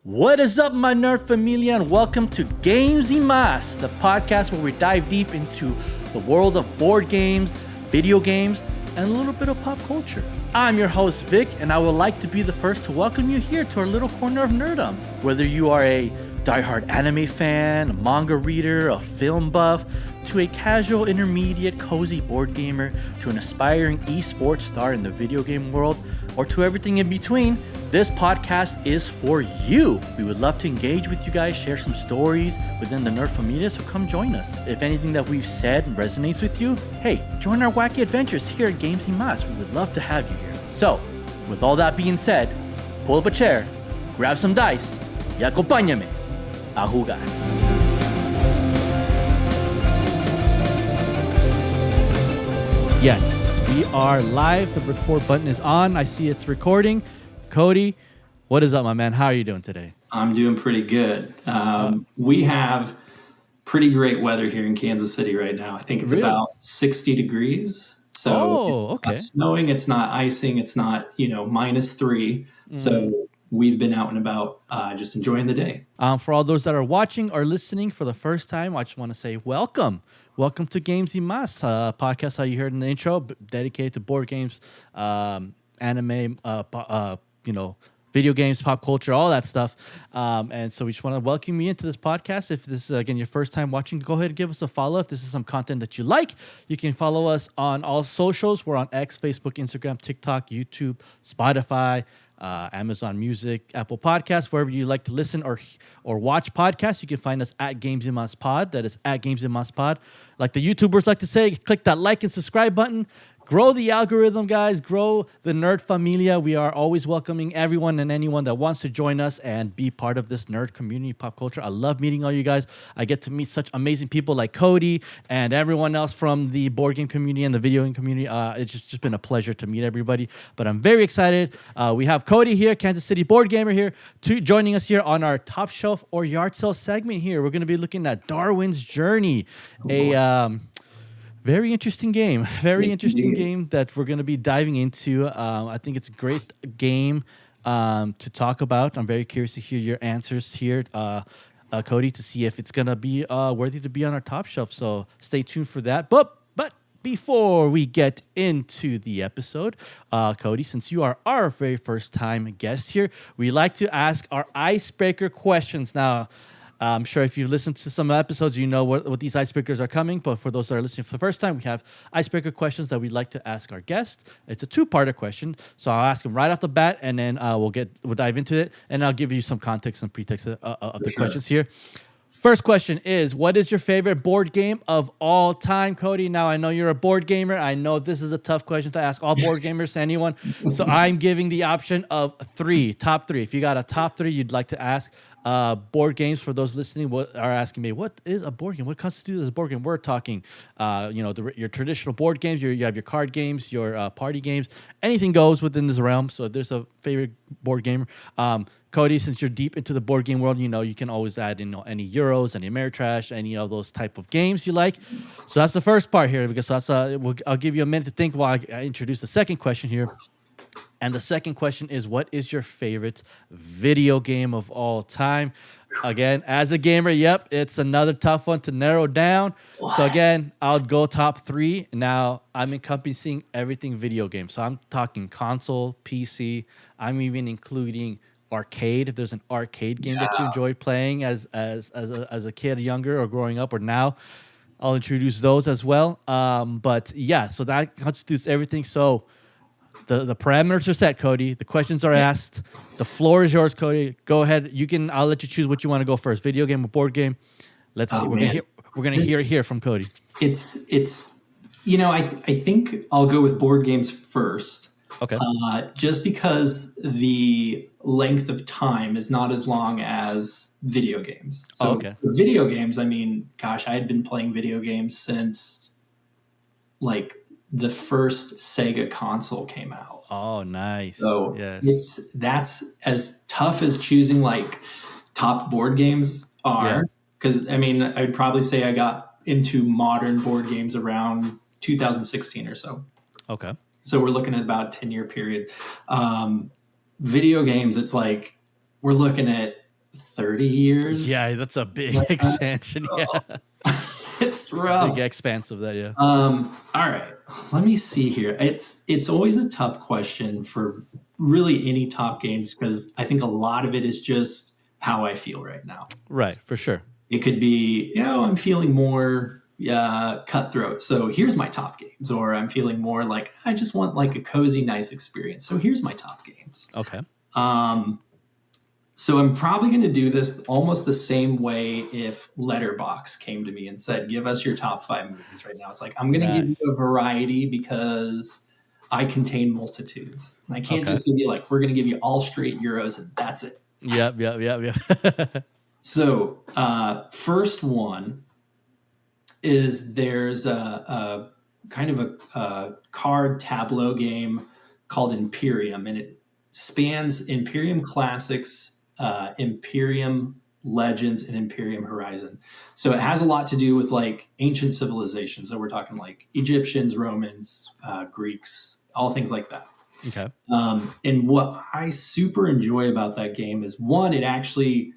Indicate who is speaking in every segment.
Speaker 1: What is up, my nerd familia, and welcome to Games y Más, the podcast where we dive deep into the world of board games, video games, and a little bit of pop culture. I'm your host, Vic, and I would like to be the first to welcome you here to our little corner of nerdom. Whether you are a diehard anime fan, a manga reader, a film buff, to a casual, intermediate, cozy board gamer, to an aspiring esports star in the video game world, or to everything in between, this podcast is for you. We would love to engage with you guys, share some stories within the nerd familia, so come join us. If anything that we've said resonates with you, hey, join our wacky adventures here at Games y Más. We would love to have you here. So, with all that being said, pull up a chair, grab some dice, y acompáñame a jugar. Yes, we are live. The record button is on. I see it's recording. Cody, what is up, my man? How are you doing today?
Speaker 2: I'm doing pretty good. We have pretty great weather here in Kansas City right now. I think it's about 60 degrees. So it's not snowing, it's not icing, it's not, -3. So we've been out and about just enjoying the day.
Speaker 1: For all those that are watching or listening for the first time, I just want to say welcome. Welcome to Games y Más, podcast, how you heard in the intro, dedicated to board games, anime, video games, pop culture, all that stuff. And so we just want to welcome you into this podcast. If this is, again, your first time watching, go ahead and give us a follow. If this is some content that you like, you can follow us on all socials. We're on X, Facebook, Instagram, TikTok, YouTube, Spotify, Amazon Music, Apple Podcasts, wherever you like to listen or watch podcasts. You can find us at Games y Más Pod. That is at Games y Más Pod. Like the YouTubers like to say, click that like and subscribe button. Grow the algorithm, guys. Grow the nerd familia. We are always welcoming everyone and anyone that wants to join us and be part of this nerd community, pop culture. I love meeting all you guys. I get to meet such amazing people like Cody and everyone else from the board game community and the video game community. It's just been a pleasure to meet everybody. But I'm very excited. We have Cody here, Kansas.City.Board.Gamer here, joining us here on our top shelf or yard sale segment here. We're going to be looking at Darwin's Journey, very interesting game. Very interesting game that we're going to be diving into. I think it's a great game to talk about. I'm very curious to hear your answers here, Cody, to see if it's going to be worthy to be on our top shelf. So stay tuned for that. But before we get into the episode, Cody, since you are our very first time guest here, we like to ask our icebreaker questions. Now, I'm sure if you've listened to some episodes, you know what these icebreakers are coming. But for those that are listening for the first time, we have icebreaker questions that we'd like to ask our guest. It's a two-parter question. So I'll ask them right off the bat, and then we'll dive into it, and I'll give you some context and pretext of the questions here. First question is, what is your favorite board game of all time, Cody? Now, I know you're a board gamer. I know this is a tough question to ask all board gamers, anyone. So I'm giving the option of top three. If you got a top three you'd like to ask, board games, for those listening, what are asking me, what is a board game? What constitutes as a board game? We're talking, your traditional board games. You have your card games, your party games. Anything goes within this realm. So if there's a favorite board gamer, Cody, since you're deep into the board game world, you can always add any Euros, any Ameritrash, any of those type of games you like. So that's the first part here, because I'll give you a minute to think while I introduce the second question here. And the second question is, what is your favorite video game of all time? Again, as a gamer, it's another tough one to narrow down. What? So again, I'll go top three. Now, I'm encompassing everything video game. So I'm talking console, PC. I'm even including arcade. If there's an arcade game that you enjoyed playing as a kid, younger, or growing up, or now, I'll introduce those as well. So that constitutes everything. So the parameters are set, Cody. The questions are asked. The floor is yours, Cody. Go ahead. I'll let you choose what you want to go first. Video game or board game? Let's see. We're gonna hear it here from Cody.
Speaker 2: It's I think I'll go with board games first.
Speaker 1: Okay.
Speaker 2: Just because the length of time is not as long as video games. So video games, I mean, gosh, I had been playing video games since the first Sega console came out.
Speaker 1: Oh, nice.
Speaker 2: So that's as tough as choosing top board games are. Because I'd probably say I got into modern board games around 2016 or so.
Speaker 1: Okay.
Speaker 2: So we're looking at about a 10-year period. Video games, it's we're looking at 30 years.
Speaker 1: Yeah, that's a big
Speaker 2: Like,
Speaker 1: expansion. Yeah,
Speaker 2: it's rough.
Speaker 1: big expanse of that. Yeah.
Speaker 2: All right, let me see here. It's always a tough question for really any top games because I think a lot of it is just how I feel right now.
Speaker 1: Right, for sure.
Speaker 2: It could be, I'm feeling more cutthroat. So here's my top games. Or I'm feeling more like I just want like a cozy, nice experience. So here's my top games.
Speaker 1: Okay.
Speaker 2: So I'm probably going to do this almost the same way if Letterbox came to me and said, give us your top 5 movies right now. It's like, I'm going to give you a variety because I contain multitudes. And I can't just give you like, we're going to give you all straight Euros and that's it.
Speaker 1: Yep.
Speaker 2: So first one is there's a kind of a card tableau game called Imperium, and it spans Imperium Classics, Imperium Legends, and Imperium Horizon. So it has a lot to do with like ancient civilizations. So we're talking like Egyptians, Romans, Greeks, all things like that.
Speaker 1: Okay.
Speaker 2: And what I super enjoy about that game is one, it actually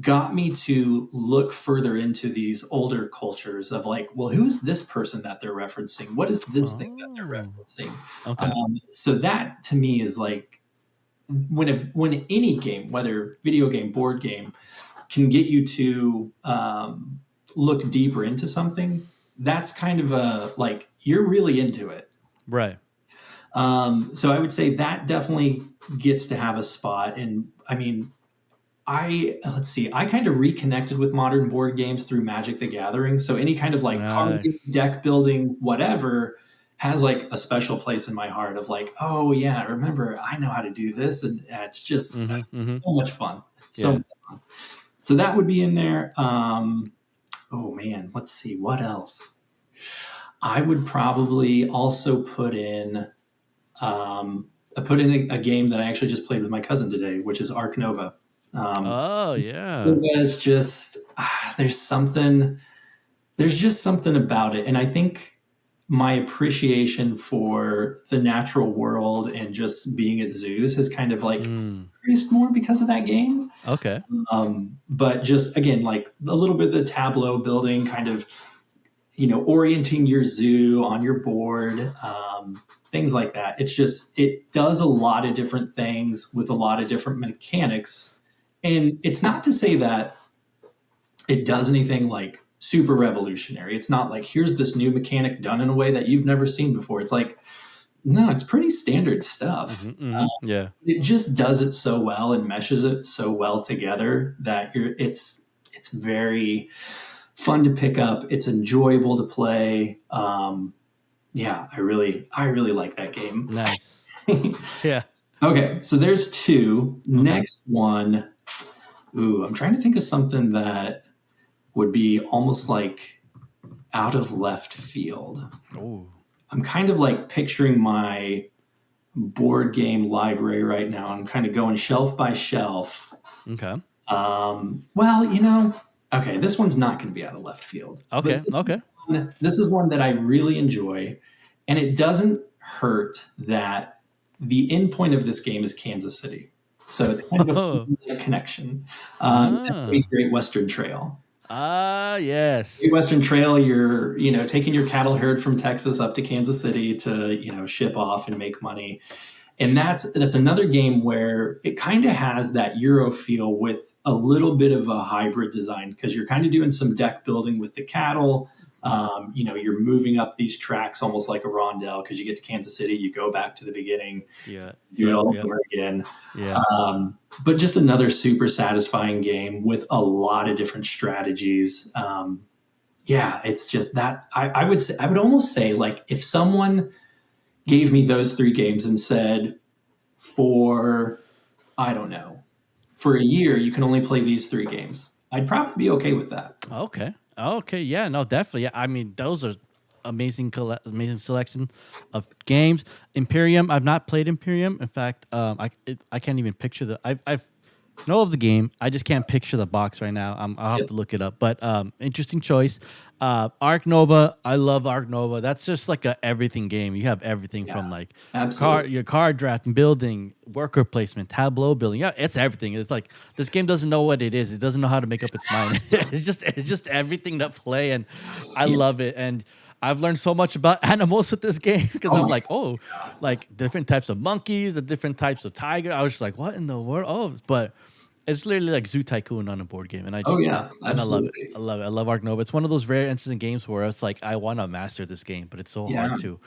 Speaker 2: got me to look further into these older cultures of like, well, who's this person that they're referencing? What is this thing that they're referencing?
Speaker 1: Okay.
Speaker 2: So that to me is like when any game, whether video game, board game, can get you to look deeper into something, that's kind of a like you're really into it.
Speaker 1: Right.
Speaker 2: So I would say that definitely gets to have a spot. And I mean, I kind of reconnected with modern board games through Magic the Gathering. So any kind of like card deck building, whatever, has like a special place in my heart of like, oh yeah, remember I know how to do this, and it's just so much fun. Much fun. So that would be in there. Oh man, let's see what else. I would probably also put in. I put in a game that I actually just played with my cousin today, which is Arc Nova. It's just there's just something about it, and I think my appreciation for the natural world and just being at zoos has kind of like increased more because of that game.
Speaker 1: Okay.
Speaker 2: But just again, like a little bit of the tableau building, kind of orienting your zoo on your board, things like that. It does a lot of different things with a lot of different mechanics. And it's not to say that it does anything like super revolutionary. It's not like, here's this new mechanic done in a way that you've never seen before. It's like, no, it's pretty standard stuff. It just does it so well and meshes it so well together that it's very fun to pick up. It's enjoyable to play. I really like that game.
Speaker 1: Nice. Yeah.
Speaker 2: Okay, so there's 2. Okay. Next one. Ooh, I'm trying to think of something that would be almost like out of left field.
Speaker 1: Ooh.
Speaker 2: I'm kind of like picturing my board game library right now. I'm kind of going shelf by shelf.
Speaker 1: Okay.
Speaker 2: Okay, this one's not going to be out of left field.
Speaker 1: Okay.
Speaker 2: This is one that I really enjoy, and it doesn't hurt that the end point of this game is Kansas City. So it's kind of a connection. The Great Western Trail.
Speaker 1: Yes.
Speaker 2: Great Western Trail, you're, taking your cattle herd from Texas up to Kansas City to, ship off and make money. And that's another game where it kind of has that Euro feel with a little bit of a hybrid design because you're kind of doing some deck building with the cattle. You're moving up these tracks almost like a rondelle because you get to Kansas City, you go back to the beginning, do it all over again.
Speaker 1: Yeah.
Speaker 2: But just another super satisfying game with a lot of different strategies. It's just that I would almost say like if someone gave me those 3 games and said for a year, you can only play these 3 games, I'd probably be okay with that.
Speaker 1: Okay. Yeah, no, definitely. Yeah. I mean, those are amazing selection of games. Imperium. I've not played Imperium. In fact, I can't even picture I've know of the game. I just can't picture the box right now. I'll have to look it up. But interesting choice. Arc Nova. I love Arc Nova. That's just like a everything game. You have everything from like
Speaker 2: absolutely.
Speaker 1: your card drafting, building, worker placement, tableau building. Yeah, it's everything. It's like this game doesn't know what it is. It doesn't know how to make up its mind. It's just everything to play, and I love it. And I've learned so much about animals with this game because I'm like, oh, like different types of monkeys, the different types of tiger. I was just like, what in the world? Oh, but it's literally like Zoo Tycoon on a board game, and I just and I love it. I love it. I love Ark Nova. It's one of those rare instances in games where it's like I want to master this game, but it's so hard to.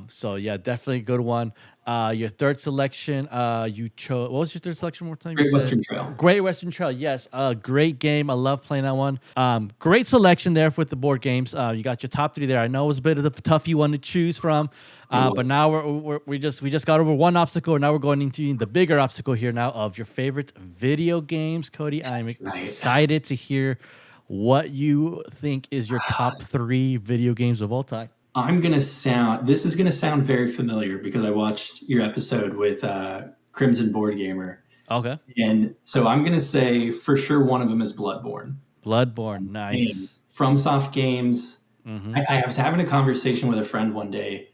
Speaker 1: So yeah, definitely a good one. Your third selection, you chose. What was your third selection? One more time.
Speaker 2: Great Western Trail.
Speaker 1: Great Western Trail. Yes, great game. I love playing that one. Great selection there with the board games. You got your top three there. I know it was a bit of the tough one to choose from, but now we just got over one obstacle, and now we're going into the bigger obstacle here now of your favorite video games, Cody. I'm excited to hear what you think is your top 3 video games of all time.
Speaker 2: This is gonna sound very familiar because I watched your episode with Crimson.Board.Gamer.
Speaker 1: Okay.
Speaker 2: And so I'm gonna say for sure one of them is Bloodborne.
Speaker 1: Bloodborne, nice.
Speaker 2: And FromSoft games. I was having a conversation with a friend one day,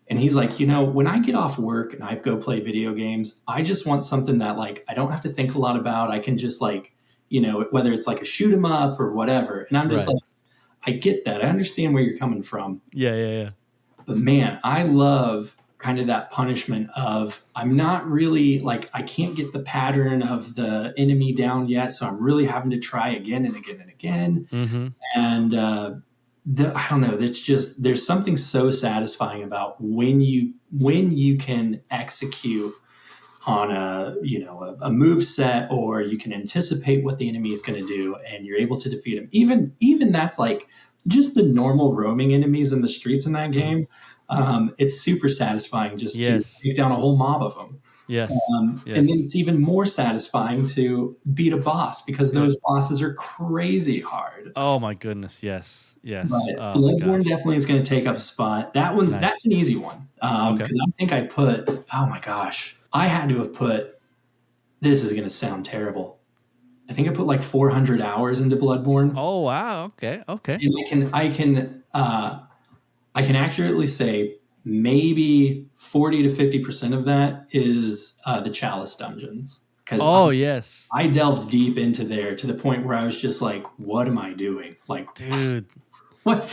Speaker 2: and he's like, when I get off work and I go play video games, I just want something that like I don't have to think a lot about. I can just like, whether it's like a shoot 'em up or whatever. And I'm just like, I get that. I understand where you're coming from.
Speaker 1: Yeah.
Speaker 2: But man, I love kind of that punishment of I'm not really like I can't get the pattern of the enemy down yet, so I'm really having to try again and again and again. And I don't know. It's just there's something so satisfying about when you can execute on a move set, or you can anticipate what the enemy is going to do and you're able to defeat him. Even that's like just the normal roaming enemies in the streets in that game. It's super satisfying just to take down a whole mob of them.
Speaker 1: Yes.
Speaker 2: And then it's even more satisfying to beat a boss because those bosses are crazy hard.
Speaker 1: Oh my goodness. Yes.
Speaker 2: But Bloodborne definitely is going to take up a spot. That's an easy one. Because I think I put, oh my gosh, I had to have put, this is going to sound terrible. I think I put like 400 hours into Bloodborne.
Speaker 1: Oh, wow. Okay.
Speaker 2: And I can accurately say maybe 40 to 50% of that is the Chalice dungeons. Because I delved deep into there to the point where I was just like, what am I doing? Like,
Speaker 1: dude,
Speaker 2: why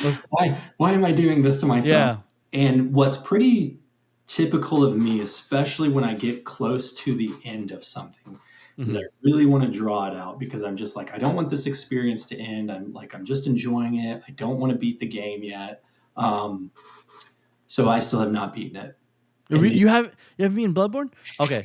Speaker 2: am I doing this to myself?
Speaker 1: Yeah.
Speaker 2: And what's pretty typical of me, especially when I get close to the end of something, is I really want to draw it out because I'm just like, I don't want this experience to end. I'm just enjoying it. I don't want to beat the game yet. So I still have not beaten it.
Speaker 1: You haven't beaten Bloodborne? Okay.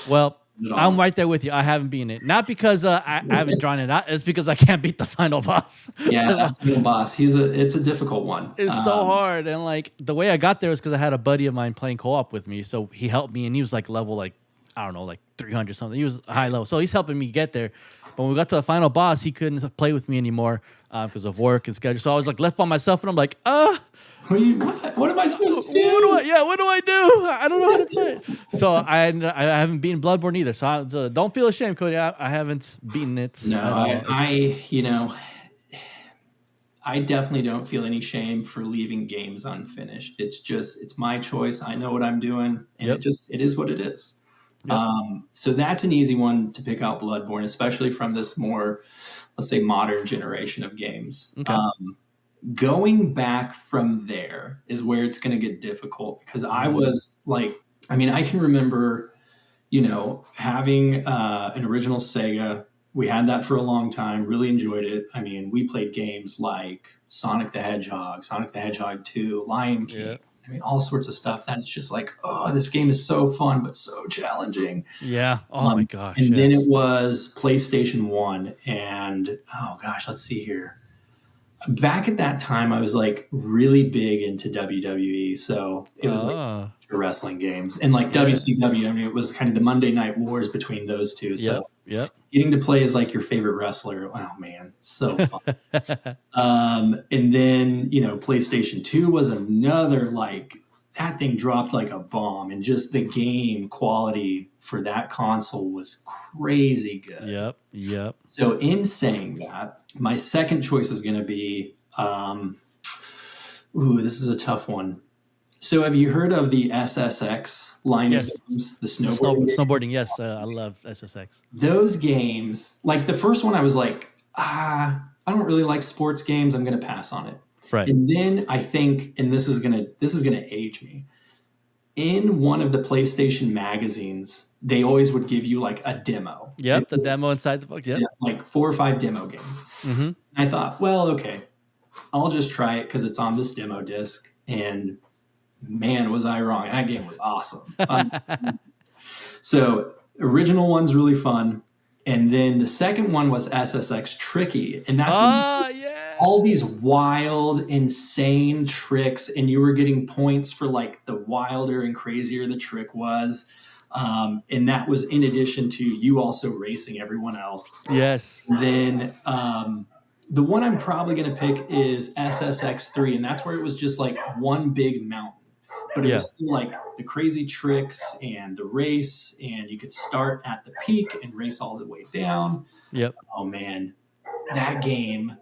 Speaker 1: Well, I'm right there with you. I haven't beaten it. Not because I haven't drawn it out. It's because I can't beat the final boss.
Speaker 2: That final boss. It's a difficult one.
Speaker 1: It's so hard. And like the way I got there was because I had a buddy of mine playing co-op with me. So he helped me, and he was like level like, I don't know, like 300 something. He was high level. So he's helping me get there. But when we got to the final boss, he couldn't play with me anymore because of work and schedule. So I was like left by myself, and I'm like,
Speaker 2: what am I supposed to do?
Speaker 1: What do I do? I don't know how to play it. So I haven't beaten Bloodborne either. So don't feel ashamed, Cody. I haven't beaten it.
Speaker 2: No, I definitely don't feel any shame for leaving games unfinished. It's my choice. I know what I'm doing, and it is what it is. Yep. So that's an easy one to pick out, Bloodborne, especially from this more, let's say, modern generation of games. Okay. Going back from there is where it's going to get difficult because I was like, I can remember, having an original Sega. We had that for a long time, really enjoyed it. We played games like Sonic the Hedgehog, Sonic the Hedgehog 2, Lion King. Yeah. All sorts of stuff that is just like, oh, this game is so fun, but so challenging.
Speaker 1: Yeah. Oh my gosh.
Speaker 2: And then it was PlayStation 1. And oh gosh, let's see here. Back at that time, I was like really big into WWE. So it was like wrestling games and like WCW. It was kind of the Monday Night Wars between those two. So getting to play as like your favorite wrestler. Oh man, so fun. And then, PlayStation 2 was another like, that thing dropped like a bomb, and just the game quality for that console was crazy good.
Speaker 1: Yep.
Speaker 2: So in saying that, my second choice is going to be, this is a tough one. So have you heard of the SSX line of games, the snowboarding games?
Speaker 1: Snowboarding, yes. I love SSX.
Speaker 2: Those games, like the first one, I was like, I don't really like sports games. I'm going to pass on it.
Speaker 1: Right.
Speaker 2: And then I think, and this is gonna age me. In one of the PlayStation magazines, they always would give you like a demo.
Speaker 1: Yep, the demo inside the book. Yep.
Speaker 2: Like 4 or 5 demo games. Mm-hmm. I thought, well, okay, I'll just try it because it's on this demo disc. And man, was I wrong. That game was awesome. So original one's really fun. And then the second one was SSX Tricky. And that's all these wild, insane tricks. And you were getting points for like the wilder and crazier the trick was. And that was in addition to you also racing everyone else.
Speaker 1: Yes.
Speaker 2: And then the one I'm probably going to pick is SSX3. And that's where it was just like one big mountain. But it was still like the crazy tricks and the race, and you could start at the peak and race all the way down.
Speaker 1: Yep.
Speaker 2: Oh man, that game,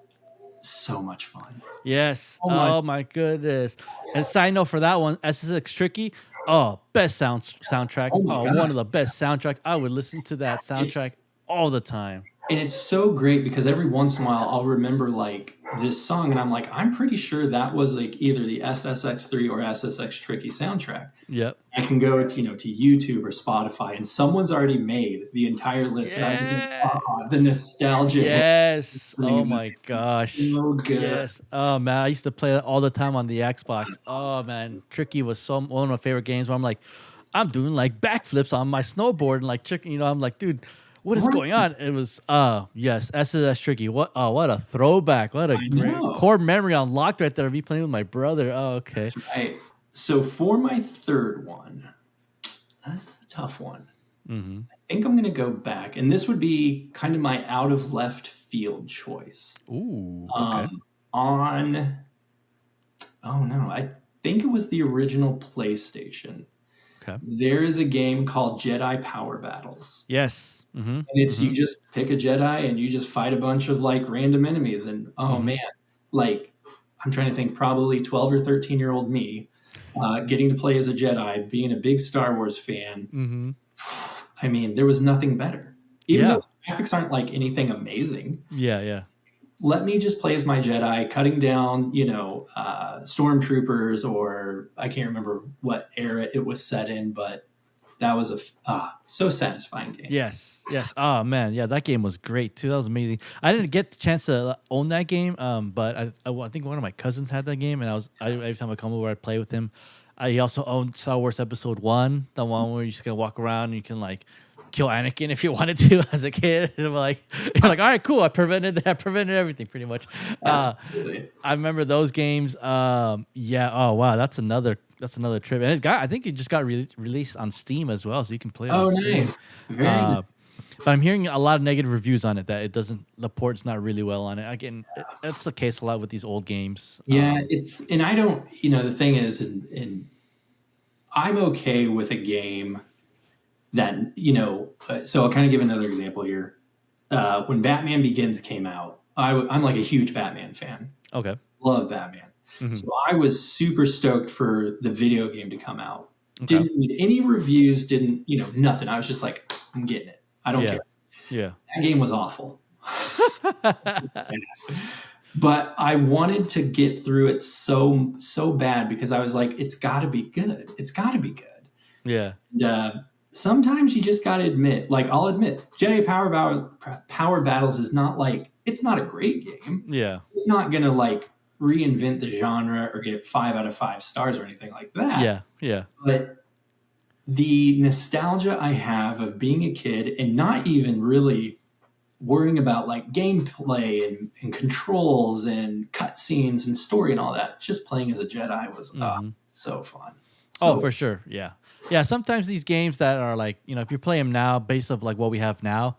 Speaker 2: so much fun.
Speaker 1: Yes. Oh my goodness. And side note for that one, SSX Tricky. Oh, best soundtrack. Oh, one of the best soundtracks. I would listen to that soundtrack all the time.
Speaker 2: And it's so great because every once in a while I'll remember like this song and I'm like, I'm pretty sure that was like either the SSX3 or SSX Tricky soundtrack.
Speaker 1: Yep.
Speaker 2: I can go to YouTube or Spotify and someone's already made the entire list.
Speaker 1: Yeah.
Speaker 2: And I'm just like, the nostalgia.
Speaker 1: Yes. Oh my gosh.
Speaker 2: So good.
Speaker 1: Yes. Oh man, I used to play it all the time on the Xbox. Oh man, Tricky was one of my favorite games where I'm like, I'm doing like backflips on my snowboard and like chicken, I'm like, dude, what is going on? It was yes, SSX Tricky. What a throwback. What a great core memory unlocked right there of me playing with my brother. Oh, okay.
Speaker 2: That's right. So for my third one, this is a tough one. Mm-hmm. I think I'm gonna go back, and this would be kind of my out of left field choice.
Speaker 1: Ooh. Okay.
Speaker 2: I think it was the original PlayStation.
Speaker 1: Okay.
Speaker 2: There is a game called Jedi Power Battles.
Speaker 1: Yes. Mm-hmm.
Speaker 2: And it's you just pick a Jedi and you just fight a bunch of like random enemies. And man, like I'm trying to think, probably 12 or 13-year-old me getting to play as a Jedi, being a big Star Wars fan. Mm-hmm. I mean, there was nothing better. Even though the graphics aren't like anything amazing.
Speaker 1: Yeah.
Speaker 2: Let me just play as my Jedi, cutting down, stormtroopers, or I can't remember what era it was set in, but that was a so satisfying game.
Speaker 1: Yes. Oh man, yeah, that game was great too. That was amazing. I didn't get the chance to own that game, but I think one of my cousins had that game, and every time I come over, I'd play with him. He also owned Star Wars Episode 1, the one where you just gonna walk around and you can like kill Anakin if you wanted to as a kid. And you're like, all right, cool. I prevented everything pretty much.
Speaker 2: Absolutely.
Speaker 1: I remember those games. Yeah. Oh wow, that's another trip. And I think it just got released on Steam as well, so you can play it on Steam.
Speaker 2: Nice. Very nice.
Speaker 1: But I'm hearing a lot of negative reviews on it, that the port's not really well on it. Again, that's the case a lot with these old games.
Speaker 2: Yeah, and I don't, the thing is, and I'm okay with a game that, so I'll kind of give another example here. When Batman Begins came out, I'm like a huge Batman fan.
Speaker 1: Okay.
Speaker 2: Love Batman. Mm-hmm. So I was super stoked for the video game to come out. Okay. Didn't read any reviews, nothing. I was just like, I'm getting it. I don't care.
Speaker 1: Yeah.
Speaker 2: That game was awful. But I wanted to get through it so bad because I was like, it's got to be good. It's got to be good.
Speaker 1: Yeah.
Speaker 2: And, sometimes you just got to admit, like I'll admit, Jedi Power Battles is not like, it's not a great game.
Speaker 1: Yeah.
Speaker 2: It's not going to like reinvent the genre or get 5 out of 5 stars or anything like that.
Speaker 1: Yeah.
Speaker 2: But the nostalgia I have of being a kid and not even really worrying about like gameplay and controls and cutscenes and story and all that, just playing as a Jedi was so fun.
Speaker 1: So, for sure. Yeah. Sometimes these games that are like, if you play them now based off like what we have now,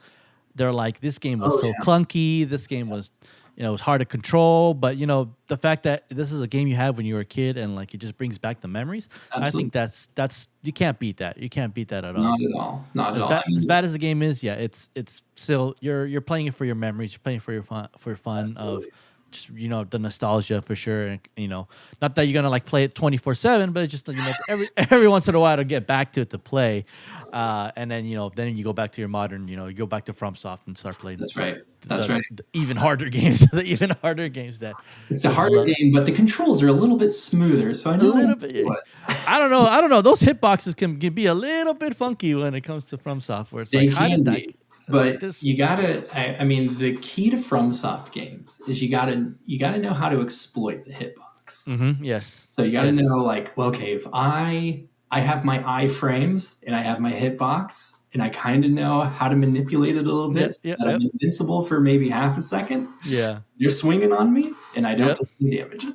Speaker 1: they're like, this game was clunky. This game was, it was hard to control. But the fact that this is a game you had when you were a kid and like it just brings back the memories.
Speaker 2: Absolutely.
Speaker 1: I think that's you can't beat that. You can't beat that at all.
Speaker 2: Not at all. Not at all.
Speaker 1: As bad as the game is, yeah, it's still you're playing it for your memories. You're playing for your fun of just the nostalgia for sure. And not that you're gonna like play it 24/7, but it's just every once in a while to get back to it to play. And then then you go back to your modern, you go back to FromSoft and start playing.
Speaker 2: That's right. That's right.
Speaker 1: The even harder games, the even harder games that
Speaker 2: it's a harder game, but the controls are a little bit smoother. So I know
Speaker 1: a little bit. I don't know. Those hitboxes can be a little bit funky when it comes to FromSoft. Where it's
Speaker 2: they
Speaker 1: like, how did that?
Speaker 2: But you gotta. I mean, the key to FromSoft games is you gotta know how to exploit the hitbox.
Speaker 1: Mm-hmm, yes.
Speaker 2: So you gotta know like, well, okay, if I have my iframes and I have my hitbox and I kind of know how to manipulate it a little bit, so that I'm invincible for maybe half a second.
Speaker 1: Yeah,
Speaker 2: you're swinging on me and I don't take any damage.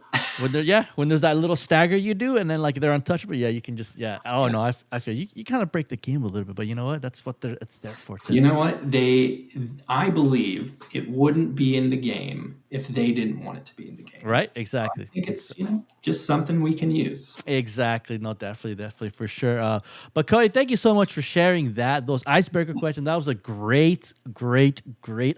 Speaker 1: when there's that little stagger you do, and then like they're untouchable. Yeah, you can just no, I feel you kind of break the game a little bit, but you know what? That's what it's there for. Too.
Speaker 2: You know what? I believe it wouldn't be in the game if they didn't want it to be in the game.
Speaker 1: Right? Exactly.
Speaker 2: I think it's just something we can use.
Speaker 1: Exactly. No, definitely for sure. But Cody, thank you so much for sharing those icebreaker questions. That was a great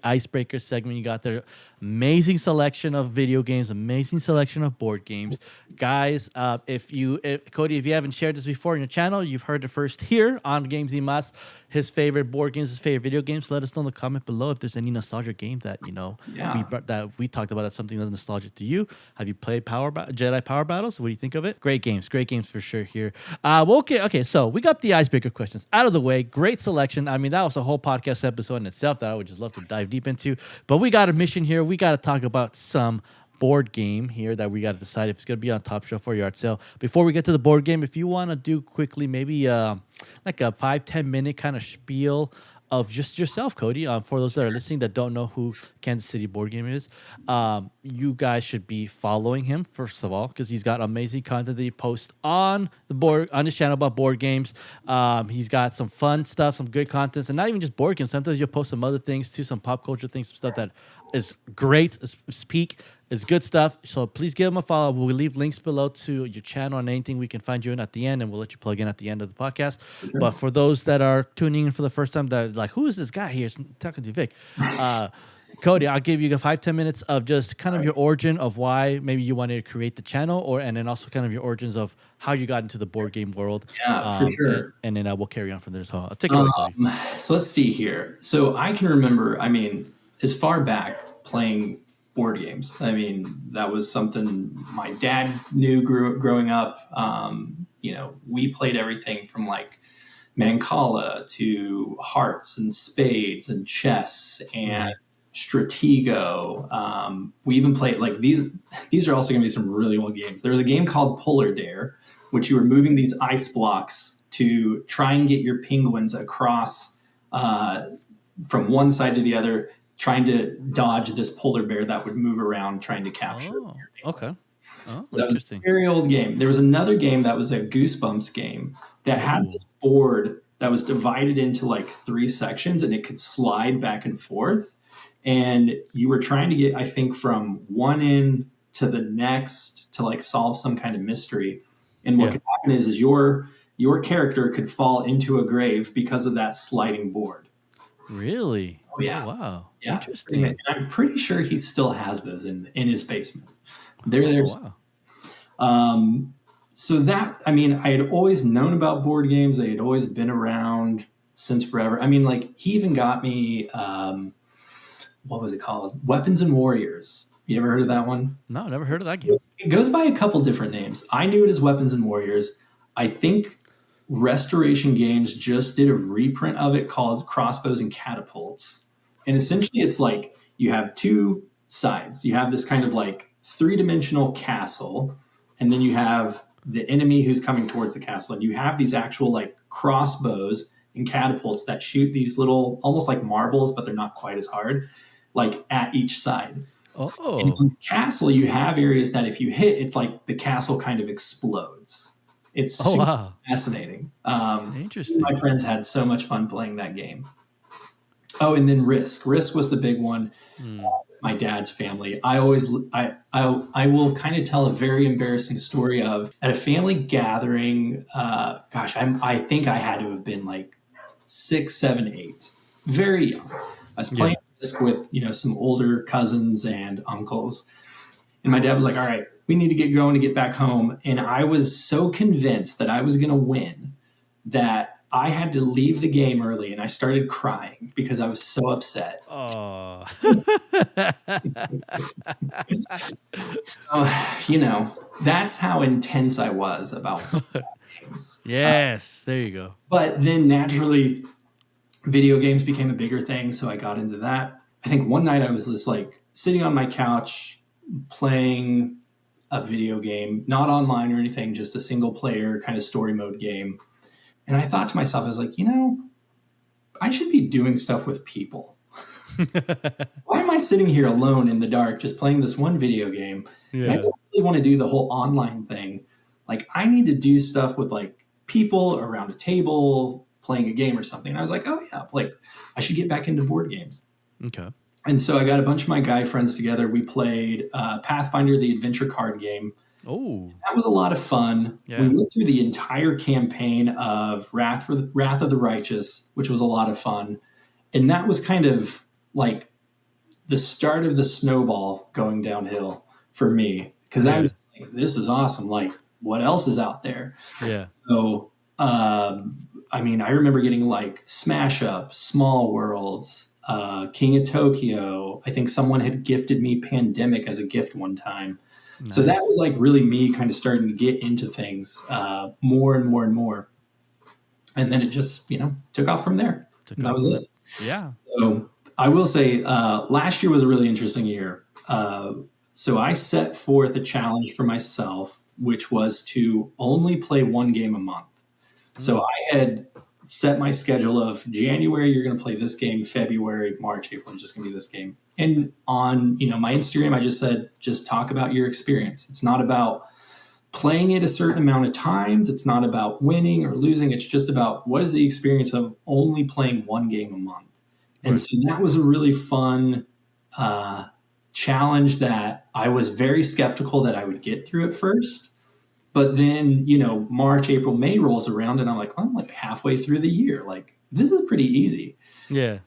Speaker 1: icebreaker segment you got there. Amazing selection of video games, amazing selection of board games. Guys, Cody, if you haven't shared this before in your channel, you've heard it first here on Games y Mas. His favorite board games, his favorite video games. Let us know in the comment below if there's any nostalgia game that we talked about. That's something that's nostalgic to you. Have you played Jedi Power Battles? What do you think of it? Great games for sure here. Okay. So we got the icebreaker questions out of the way. Great selection. I mean, that was a whole podcast episode in itself that I would just love to dive deep into. But we got a mission here. We got to talk about some board game here that we got to decide if it's going to be on Top Shelf or yard sale. Before we get to the board game, if you want to do quickly, maybe like a 5-10 minute kind of spiel of just yourself, Cody. For those that are listening that don't know who Kansas.City.Board.Gamer is, you guys should be following him first of all because he's got amazing content that he posts on his channel about board games. He's got some fun stuff, some good content, and not even just board games. Sometimes you'll post some other things too, some pop culture things, some stuff that is great. It's peak. It's good stuff. So please give him a follow. We'll leave links below to your channel and anything we can find you in at the end, and we'll let you plug in at the end of the podcast. Sure. But for those that are tuning in for the first time, that are like, who is this guy here? It's talking to Vic. Cody, I'll give you 5-10 minutes of just kind of your origin of why maybe you wanted to create the channel, and then also kind of your origins of how you got into the board game world.
Speaker 2: Yeah, for sure.
Speaker 1: And then we'll carry on from there as well. I'll take it away, Cody.
Speaker 2: So let's see here. So I can remember, as far back playing board games. That was something my dad knew growing up. We played everything from like Mancala to hearts and spades and chess and Stratego. We even played like these are also going to be some really old games. There was a game called Polar Dare, which you were moving these ice blocks to try and get your penguins across from one side to the other, trying to dodge this polar bear that would move around trying to capture.
Speaker 1: Okay.
Speaker 2: So that was a very old game. There was another game that was a Goosebumps game that had this board that was divided into like 3 sections and it could slide back and forth. And you were trying to get, I think, from one end to the next to like solve some kind of mystery. And what could happen is your character could fall into a grave because of that sliding board.
Speaker 1: Really?
Speaker 2: Oh, yeah.
Speaker 1: Oh, wow.
Speaker 2: Yeah.
Speaker 1: Interesting.
Speaker 2: And I'm pretty sure he still has those in his basement. They're there.
Speaker 1: Wow.
Speaker 2: So that, I had always known about board games. They had always been around since forever. He even got me, what was it called? Weapons and Warriors. You ever heard of that one?
Speaker 1: No, never heard of that game.
Speaker 2: It goes by a couple different names. I knew it as Weapons and Warriors. I think Restoration Games just did a reprint of it called Crossbows and Catapults. And essentially it's like you have 2 sides. You have this kind of like 3-dimensional castle, and then you have the enemy who's coming towards the castle. And you have these actual like crossbows and catapults that shoot these little, almost like marbles, but they're not quite as hard, like at each side.
Speaker 1: Oh.
Speaker 2: And in the castle, you have areas that if you hit, it's like the castle kind of explodes. It's super fascinating.
Speaker 1: Interesting.
Speaker 2: My friends had so much fun playing that game. Oh, and then Risk. Risk was the big one.
Speaker 1: Mm.
Speaker 2: My dad's family. I will kind of tell a very embarrassing story of at a family gathering. I think I had to have been like 6, 7, 8, very young. I was playing Risk with some older cousins and uncles, and my dad was like, "All right, we need to get going to get back home." And I was so convinced that I was going to win that I had to leave the game early, and I started crying because I was so upset.
Speaker 1: Oh.
Speaker 2: So, that's how intense I was about games.
Speaker 1: Yes, there you go.
Speaker 2: But then naturally, video games became a bigger thing, so I got into that. I think one night I was just like sitting on my couch playing a video game, not online or anything, just a single player kind of story mode game. And I thought to myself, I was like, I should be doing stuff with people. Why am I sitting here alone in the dark just playing this one video game?
Speaker 1: Yeah.
Speaker 2: And I don't really want to do the whole online thing. Like, I need to do stuff with like people around a table playing a game or something. And I was like, oh yeah, like I should get back into board games.
Speaker 1: Okay.
Speaker 2: And so I got a bunch of my guy friends together. We played Pathfinder, the adventure card game.
Speaker 1: Oh,
Speaker 2: that was a lot of fun.
Speaker 1: Yeah.
Speaker 2: We went through the entire campaign of Wrath of the Righteous, which was a lot of fun. And that was kind of like the start of the snowball going downhill for me, because I was like, this is awesome. Like, what else is out there?
Speaker 1: Yeah.
Speaker 2: So, I remember getting like Smash Up, Small Worlds, King of Tokyo. I think someone had gifted me Pandemic as a gift one time. Nice. So that was like really me kind of starting to get into things more and more and more. And then it just, took off from there. That was it.
Speaker 1: Yeah.
Speaker 2: So I will say last year was a really interesting year. So I set forth a challenge for myself, which was to only play one game a month. So I had set my schedule of January, you're going to play this game, February, March, April, it's just going to be this game. And on, my Instagram, I just said, just talk about your experience. It's not about playing it a certain amount of times. It's not about winning or losing. It's just about what is the experience of only playing one game a month. And so that was a really fun challenge that I was very skeptical that I would get through at first. But then, March, April, May rolls around and I'm like, I'm like halfway through the year. Like, this is pretty easy.
Speaker 1: Yeah.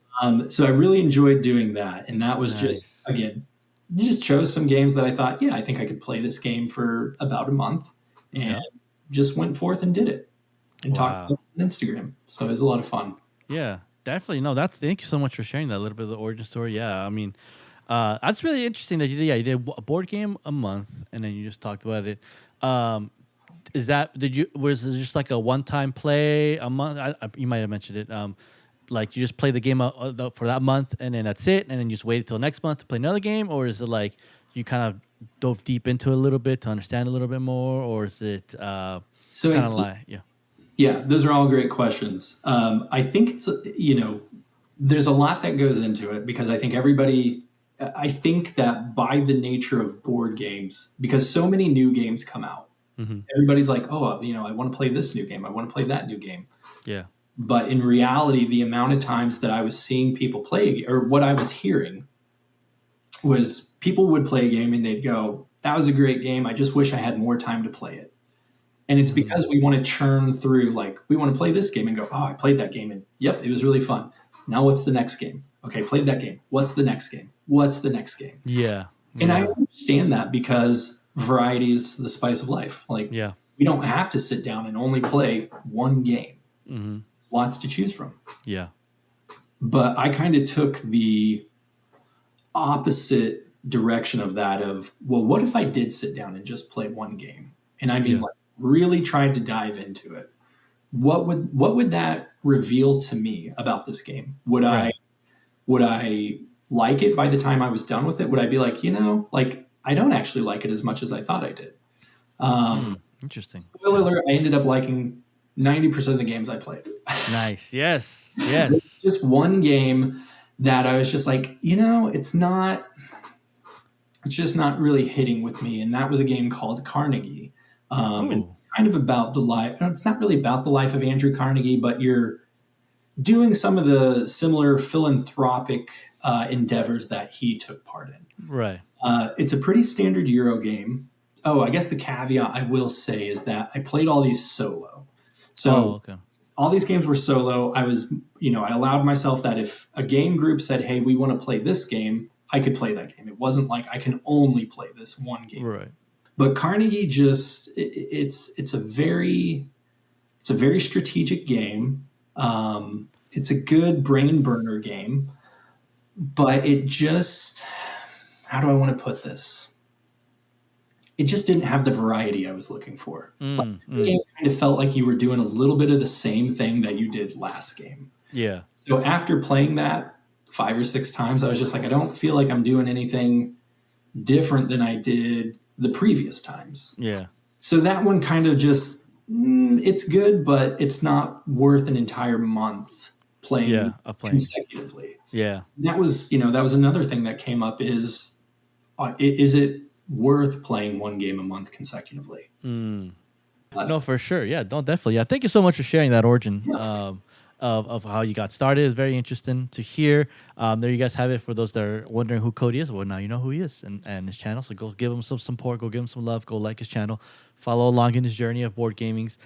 Speaker 2: So I really enjoyed doing that. And that was just, again, you just chose some games that I thought, I think I could play this game for about a month, and just went forth and did it and talked about it on Instagram. So it was a lot of fun.
Speaker 1: Yeah, definitely. No, thank you so much for sharing that little bit of the origin story. Yeah. I mean, that's really interesting that you did a board game a month and then you just talked about it. Was it just like a one-time play a month? You might have mentioned it. Like you just play the game for that month and then that's it, and then you just wait until next month to play another game, or is it like you kind of dove deep into it a little bit to understand a little bit more, or is it kind of like
Speaker 2: Yeah, those are all great questions. I think it's there's a lot that goes into it, because I think that by the nature of board games, because so many new games come out, everybody's like, oh, I want to play this new game, I want to play that new game.
Speaker 1: Yeah.
Speaker 2: But in reality, the amount of times that I was seeing people play, or what I was hearing, was people would play a game and they'd go, that was a great game, I just wish I had more time to play it. And it's because we want to churn through, like, we want to play this game and go, oh, I played that game and yep, it was really fun. Now what's the next game? Okay, played that game. What's the next game? What's the next game?
Speaker 1: Yeah.
Speaker 2: And I understand that, because variety is the spice of life. Like, we don't have to sit down and only play one game.
Speaker 1: Mm-hmm.
Speaker 2: There's lots to choose from.
Speaker 1: Yeah.
Speaker 2: But I kind of took the opposite direction of that of, well, what if I did sit down and just play one game? And I mean, like, really tried to dive into it. What would that reveal to me about this game? Would I like it by the time I was done with it? Would I be like, like, I don't actually like it as much as I thought I did?
Speaker 1: Interesting.
Speaker 2: Spoiler alert, I ended up liking 90% of the games I played.
Speaker 1: Nice. Yes. Yes.
Speaker 2: It's just one game that I was just like, it's just not really hitting with me. And that was a game called Carnegie. And kind of about the life. It's not really about the life of Andrew Carnegie, but you're doing some of the similar philanthropic endeavors that he took part in.
Speaker 1: Right.
Speaker 2: It's a pretty standard Euro game. Oh, I guess the caveat I will say is that I played all these solo. So all these games were solo. I allowed myself that if a game group said, hey, we want to play this game, I could play that game. It wasn't like I can only play this one game.
Speaker 1: Right.
Speaker 2: But Carnegie it's a very strategic game. It's a good brain burner game, but it just, how do I want to put this? It just didn't have the variety I was looking for. The game kind of felt like you were doing a little bit of the same thing that you did last game.
Speaker 1: Yeah.
Speaker 2: So after playing that 5 or 6 times, I was just like, I don't feel like I'm doing anything different than I did the previous times.
Speaker 1: Yeah.
Speaker 2: So that one kind of just, it's good, but it's not worth an entire month playing consecutively.
Speaker 1: Yeah.
Speaker 2: And that was another thing that came up is it worth playing one game a month consecutively?
Speaker 1: No, for sure. Yeah, no, definitely. Yeah, thank you so much for sharing that origin of how you got started. It's very interesting to hear. There you guys have it for those that are wondering who Cody is. Well, now you know who he is and his channel. So go give him some support. Go give him some love. Go like his channel. Follow along in his journey of board gamings.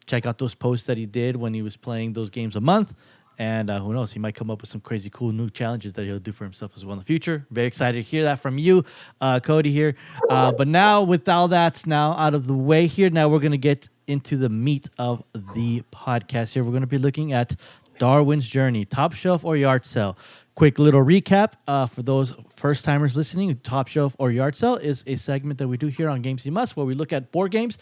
Speaker 1: Check out those posts that he did when he was playing those games a month. And who knows, he might come up with some crazy cool new challenges that he'll do for himself as well in the future. Very excited to hear that from you, Cody, here. But now, with all that now out of the way here, now we're going to get into the meat of the podcast here. We're going to be looking at Darwin's Journey, Top Shelf or Yard Sale. Quick little recap for those first-timers listening. Top Shelf or Yard Sale is a segment that we do here on Games You Must, where we look at board games.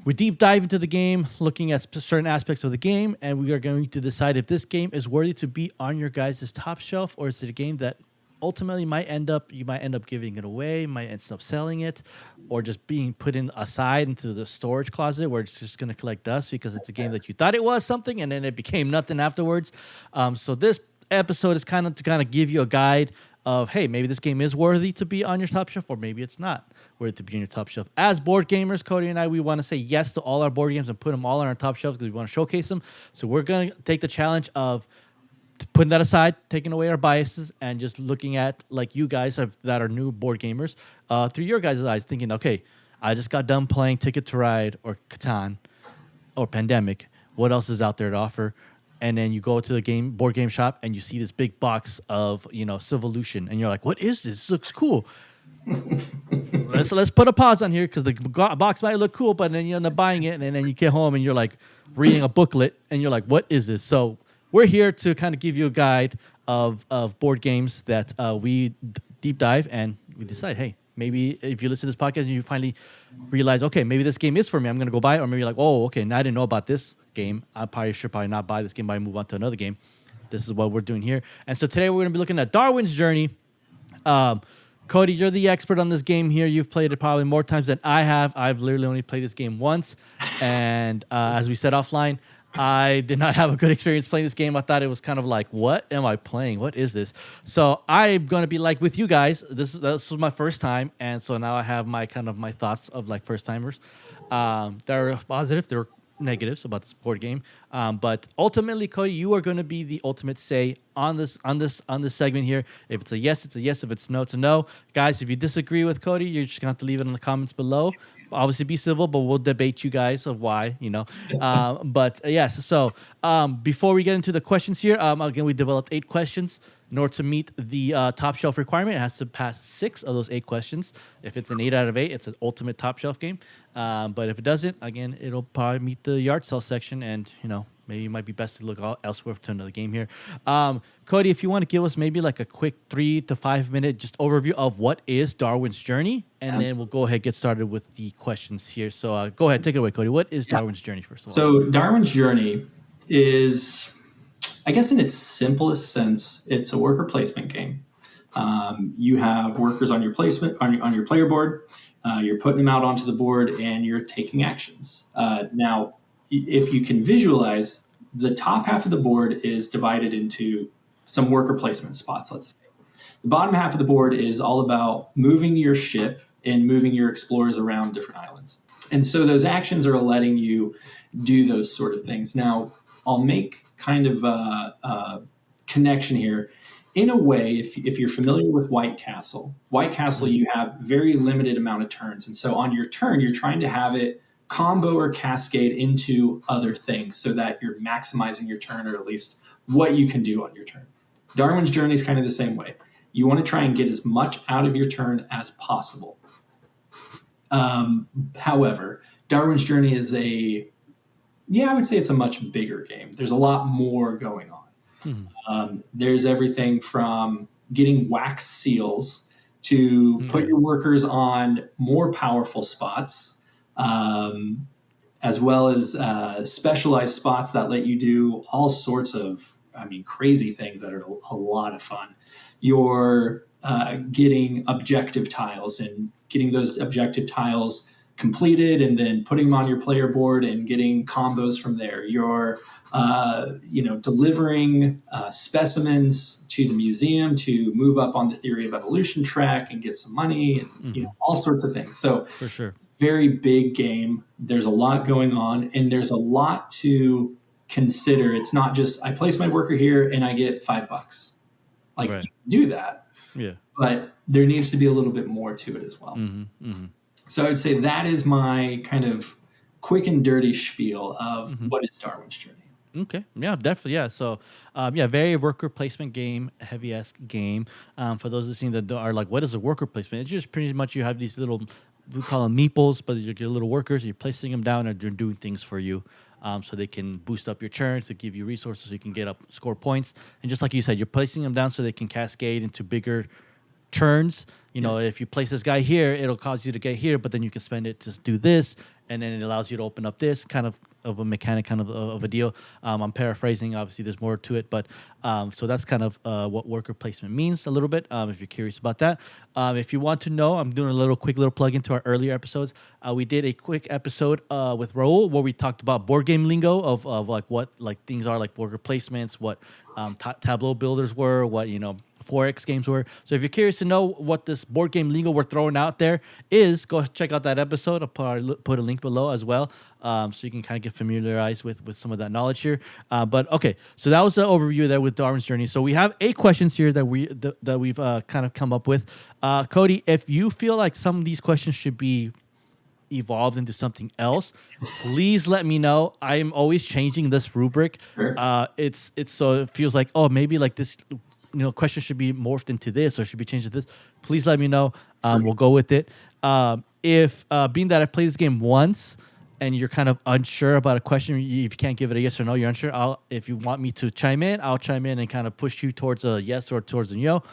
Speaker 1: We deep dive into the game, looking at certain aspects of the game, and we are going to decide if this game is worthy to be on your guys' top shelf, or is it a game that ultimately you might end up giving it away, might end up selling it, or just being put aside into the storage closet where it's just going to collect dust because it's a game that you thought it was something and then it became nothing afterwards. So this episode is kind of to give you a guide of, hey, maybe this game is worthy to be on your top shelf, or maybe it's not worthy to be on your top shelf. As board gamers, Cody and I, we want to say yes to all our board games and put them all on our top shelves because we want to showcase them. So we're going to take the challenge of putting that aside, taking away our biases, and just looking at, like you guys that are new board gamers, through your guys' eyes, thinking, okay, I just got done playing Ticket to Ride or Catan or Pandemic. What else is out there to offer? And then you go to the board game shop and you see this big box of, Civolution, and you're like, what is this? This looks cool. let's put a pause on here because the box might look cool, but then you end up buying it, and then you get home and you're like reading a booklet and you're like, what is this? So we're here to kind of give you a guide of board games that we deep dive, and we decide, hey, maybe if you listen to this podcast and you finally realize, okay, maybe this game is for me, I'm going to go buy it. Or maybe you're like, oh, okay, now I didn't know about this game. I should not buy this game, but I move on to another game. This is what we're doing here. And so today we're going to be looking at Darwin's Journey. Cody, you're the expert on this game here. You've played it probably more times than I have. I've literally only played this game once. And as we said offline, I did not have a good experience playing this game. I thought it was kind of like, what am I playing? What is this? So I'm going to be like with you guys. This was my first time. And so now I have my thoughts of like first timers. They're positive. They're negatives about this board game. But ultimately, Cody, you are going to be the ultimate say on this segment here. If it's a yes, it's a yes. If it's no, it's a no. Guys, if you disagree with Cody, you're just going to have to leave it in the comments below. Obviously be civil, but we'll debate you guys of why, but yes. So before we get into the questions here, again, we developed 8 questions in order to meet the top shelf requirement. It has to pass 6 of those 8 questions. If it's an 8 out of 8, it's an ultimate top shelf game. But if it doesn't, again, it'll probably meet the yard sale section, and maybe it might be best to look elsewhere to another game here. Cody, if you want to give us maybe like a quick 3 to 5 minute just overview of what is Darwin's Journey, and then we'll go ahead and get started with the questions here. So go ahead, take it away, Cody. What is Darwin's Journey, first of all?
Speaker 2: So Darwin's Journey is, I guess in its simplest sense, it's a worker placement game. You have workers on your placement on your player board. You're putting them out onto the board, and you're taking actions. Now, if you can visualize, the top half of the board is divided into some worker placement spots, let's say. The bottom half of the board is all about moving your ship and moving your explorers around different islands. And so those actions are letting you do those sort of things. Now, I'll make kind of a connection here. In a way, if you're familiar with White Castle, you have very limited amount of turns. And so on your turn, you're trying to have it combo or cascade into other things so that you're maximizing your turn, or at least what you can do on your turn. Darwin's Journey is kind of the same way. You want to try and get as much out of your turn as possible. However, Darwin's Journey is I would say it's a much bigger game. There's a lot more going on. There's everything from getting wax seals to put your workers on more powerful spots, as well as specialized spots that let you do all sorts of, crazy things that are a lot of fun. You're getting objective tiles and getting those objective tiles completed and then putting them on your player board and getting combos from there. You're delivering specimens to the museum to move up on the theory of evolution track and get some money and all sorts of things. So
Speaker 1: for sure,
Speaker 2: very big game. There's a lot going on, and there's a lot to consider. It's not just I place my worker here and I get $5. Like you can do that, but there needs to be a little bit more to it as well. So I'd say that is my kind of quick and dirty spiel of what is Darwin's Journey.
Speaker 1: Okay. Yeah, definitely. Yeah. So, very worker placement game, heavy-esque game. For those listening that are like, what is a worker placement? It's just pretty much you have these little, we call them meeples, but you're little workers. You're placing them down and they're doing things for you. So they can boost up your turns, to give you resources so you can score points. And just like you said, you're placing them down so they can cascade into bigger turns. If you place this guy here, it'll cause you to get here, but then you can spend it to do this, and then it allows you to open up this kind of a mechanic, kind of a deal. I'm paraphrasing. Obviously, there's more to it, but so that's kind of what worker placement means a little bit. If you're curious about that, if you want to know, I'm doing a quick little plug into our earlier episodes. We did a quick episode with Raul where we talked about board game lingo of like what like things are like worker placements, what tableau builders were, what 4X games were. So if you're curious to know what this board game lingo we're throwing out there is, go check out that episode. I'll put a link below as well, so you can kind of get familiarized with some of that knowledge here. But okay, so that was the overview there with Darwin's Journey. So we have 8 questions here that we've kind of come up with. Cody, if you feel like some of these questions should be evolved into something else, please let me know. I'm always changing this rubric. It's so it feels like, oh, maybe like this question should be morphed into this or should be changed to this. Please let me know. We'll go with it. If being that I've played this game once and you're kind of unsure about a question, if you can't give it a yes or no, you're unsure, if you want me to chime in, I'll chime in and kind of push you towards a yes or towards a no.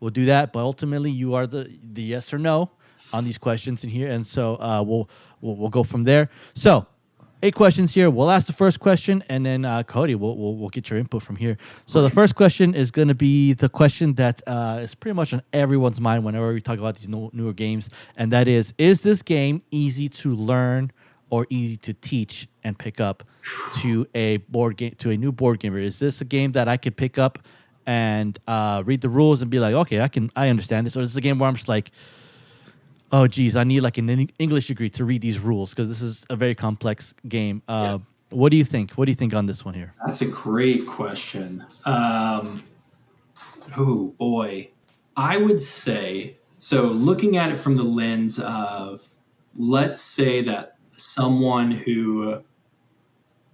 Speaker 1: We'll do that, but ultimately you are the yes or no on these questions in here, and so we'll go from there. So 8 questions here. We'll ask the first question, and then Cody, we'll get your input from here. So the first question is going to be the question that is pretty much on everyone's mind whenever we talk about these newer games, and that is this game easy to learn or easy to teach and pick up to a new board gamer? Is this a game that I could pick up and read the rules and be like, okay, I understand this, or is this a game where I'm just like, oh, geez, I need like an English degree to read these rules because this is a very complex game. What do you think? What do you think on this one here?
Speaker 2: That's a great question. Oh, boy. I would say, so looking at it from the lens of, let's say that someone who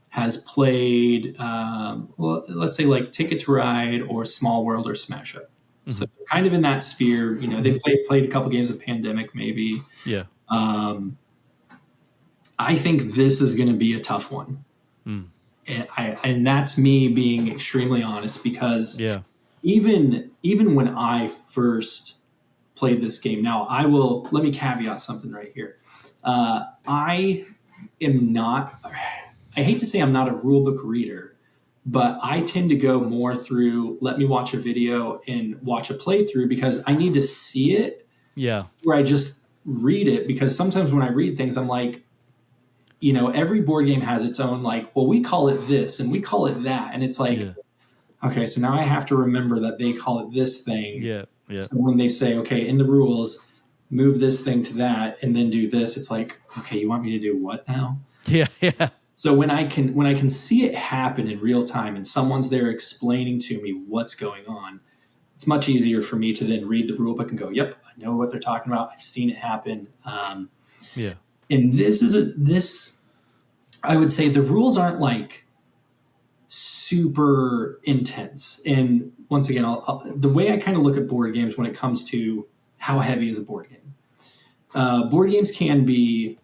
Speaker 2: has played, let's say like Ticket to Ride or Small World or Smash Up. So kind of in that sphere, they've played a couple games of Pandemic, maybe.
Speaker 1: Yeah.
Speaker 2: I think this is going to be a tough one. And that's me being extremely honest, because even when I first played this game, now let me caveat something right here. I hate to say I'm not a rule book reader, but I tend to go more through, let me watch a video and watch a playthrough, because I need to see it.
Speaker 1: Yeah.
Speaker 2: Where I just read it, because sometimes when I read things, I'm like, every board game has its own, like, well, we call it this and we call it that. And it's like, okay, so now I have to remember that they call it this thing.
Speaker 1: Yeah.
Speaker 2: So when they say, okay, in the rules, move this thing to that and then do this, it's like, okay, you want me to do what now?
Speaker 1: Yeah.
Speaker 2: So when I can see it happen in real time and someone's there explaining to me what's going on, it's much easier for me to then read the rule book and go, "Yep, I know what they're talking about. I've seen it happen."
Speaker 1: Yeah.
Speaker 2: And this. I would say the rules aren't like super intense. And once again, the way I kind of look at board games when it comes to how heavy is a board game. Board games can be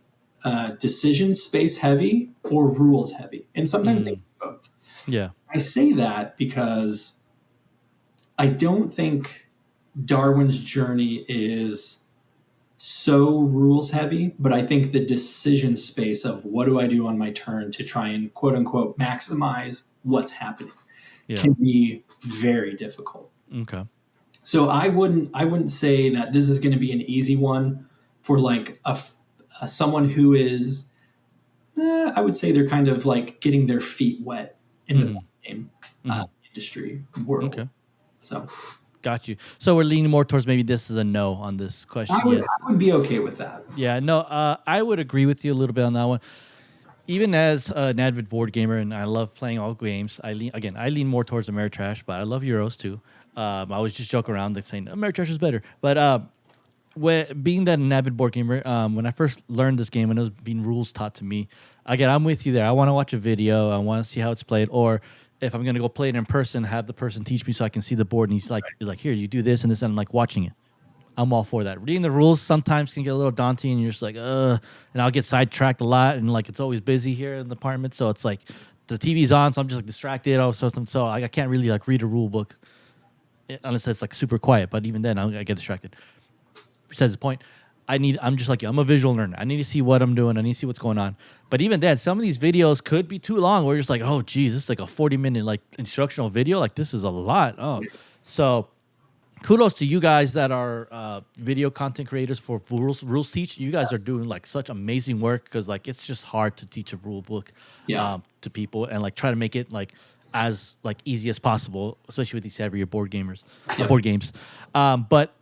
Speaker 2: decision space heavy or rules heavy, and sometimes they both.
Speaker 1: Yeah.
Speaker 2: I say that because I don't think Darwin's Journey is so rules heavy, but I think the decision space of what do I do on my turn to try and quote unquote maximize what's happening can be very difficult.
Speaker 1: Okay.
Speaker 2: So I wouldn't say that this is going to be an easy one for like someone who is I would say they're kind of like getting their feet wet in the game industry world. Okay. So
Speaker 1: got you. So we're leaning more towards maybe this is a no on this question.
Speaker 2: I would be okay with that.
Speaker 1: Yeah, no, I would agree with you a little bit on that one. Even as an avid board gamer, and I love playing all games, I lean more towards Ameritrash, but I love Euros too. I always just joke around like saying Ameritrash is better. But being that an avid board gamer, when I first learned this game, when it was being rules taught to me, again, I'm with you there. I want to watch a video. I want to see how it's played, or if I'm gonna go play it in person, have the person teach me so I can see the board. And he's like, here, you do this and this, and I'm like watching it. I'm all for that. Reading the rules sometimes can get a little daunting, and you're just like, and I'll get sidetracked a lot, and like it's always busy here in the apartment, so it's like the TV's on, so I'm just like distracted, so I can't really like read a rule book unless it's like super quiet. But even then, I get distracted. Besides the point, I'm just like you. I'm a visual learner. I need to see what I'm doing. I need to see what's going on. But even then, some of these videos could be too long. Where you're just like, oh, geez, this is like a 40-minute like instructional video. Like this is a lot. Oh, so kudos to you guys that are video content creators for rules teach. You guys are doing like such amazing work because like it's just hard to teach a rule book to people and like try to make it like as like easy as possible, especially with these heavier board games. But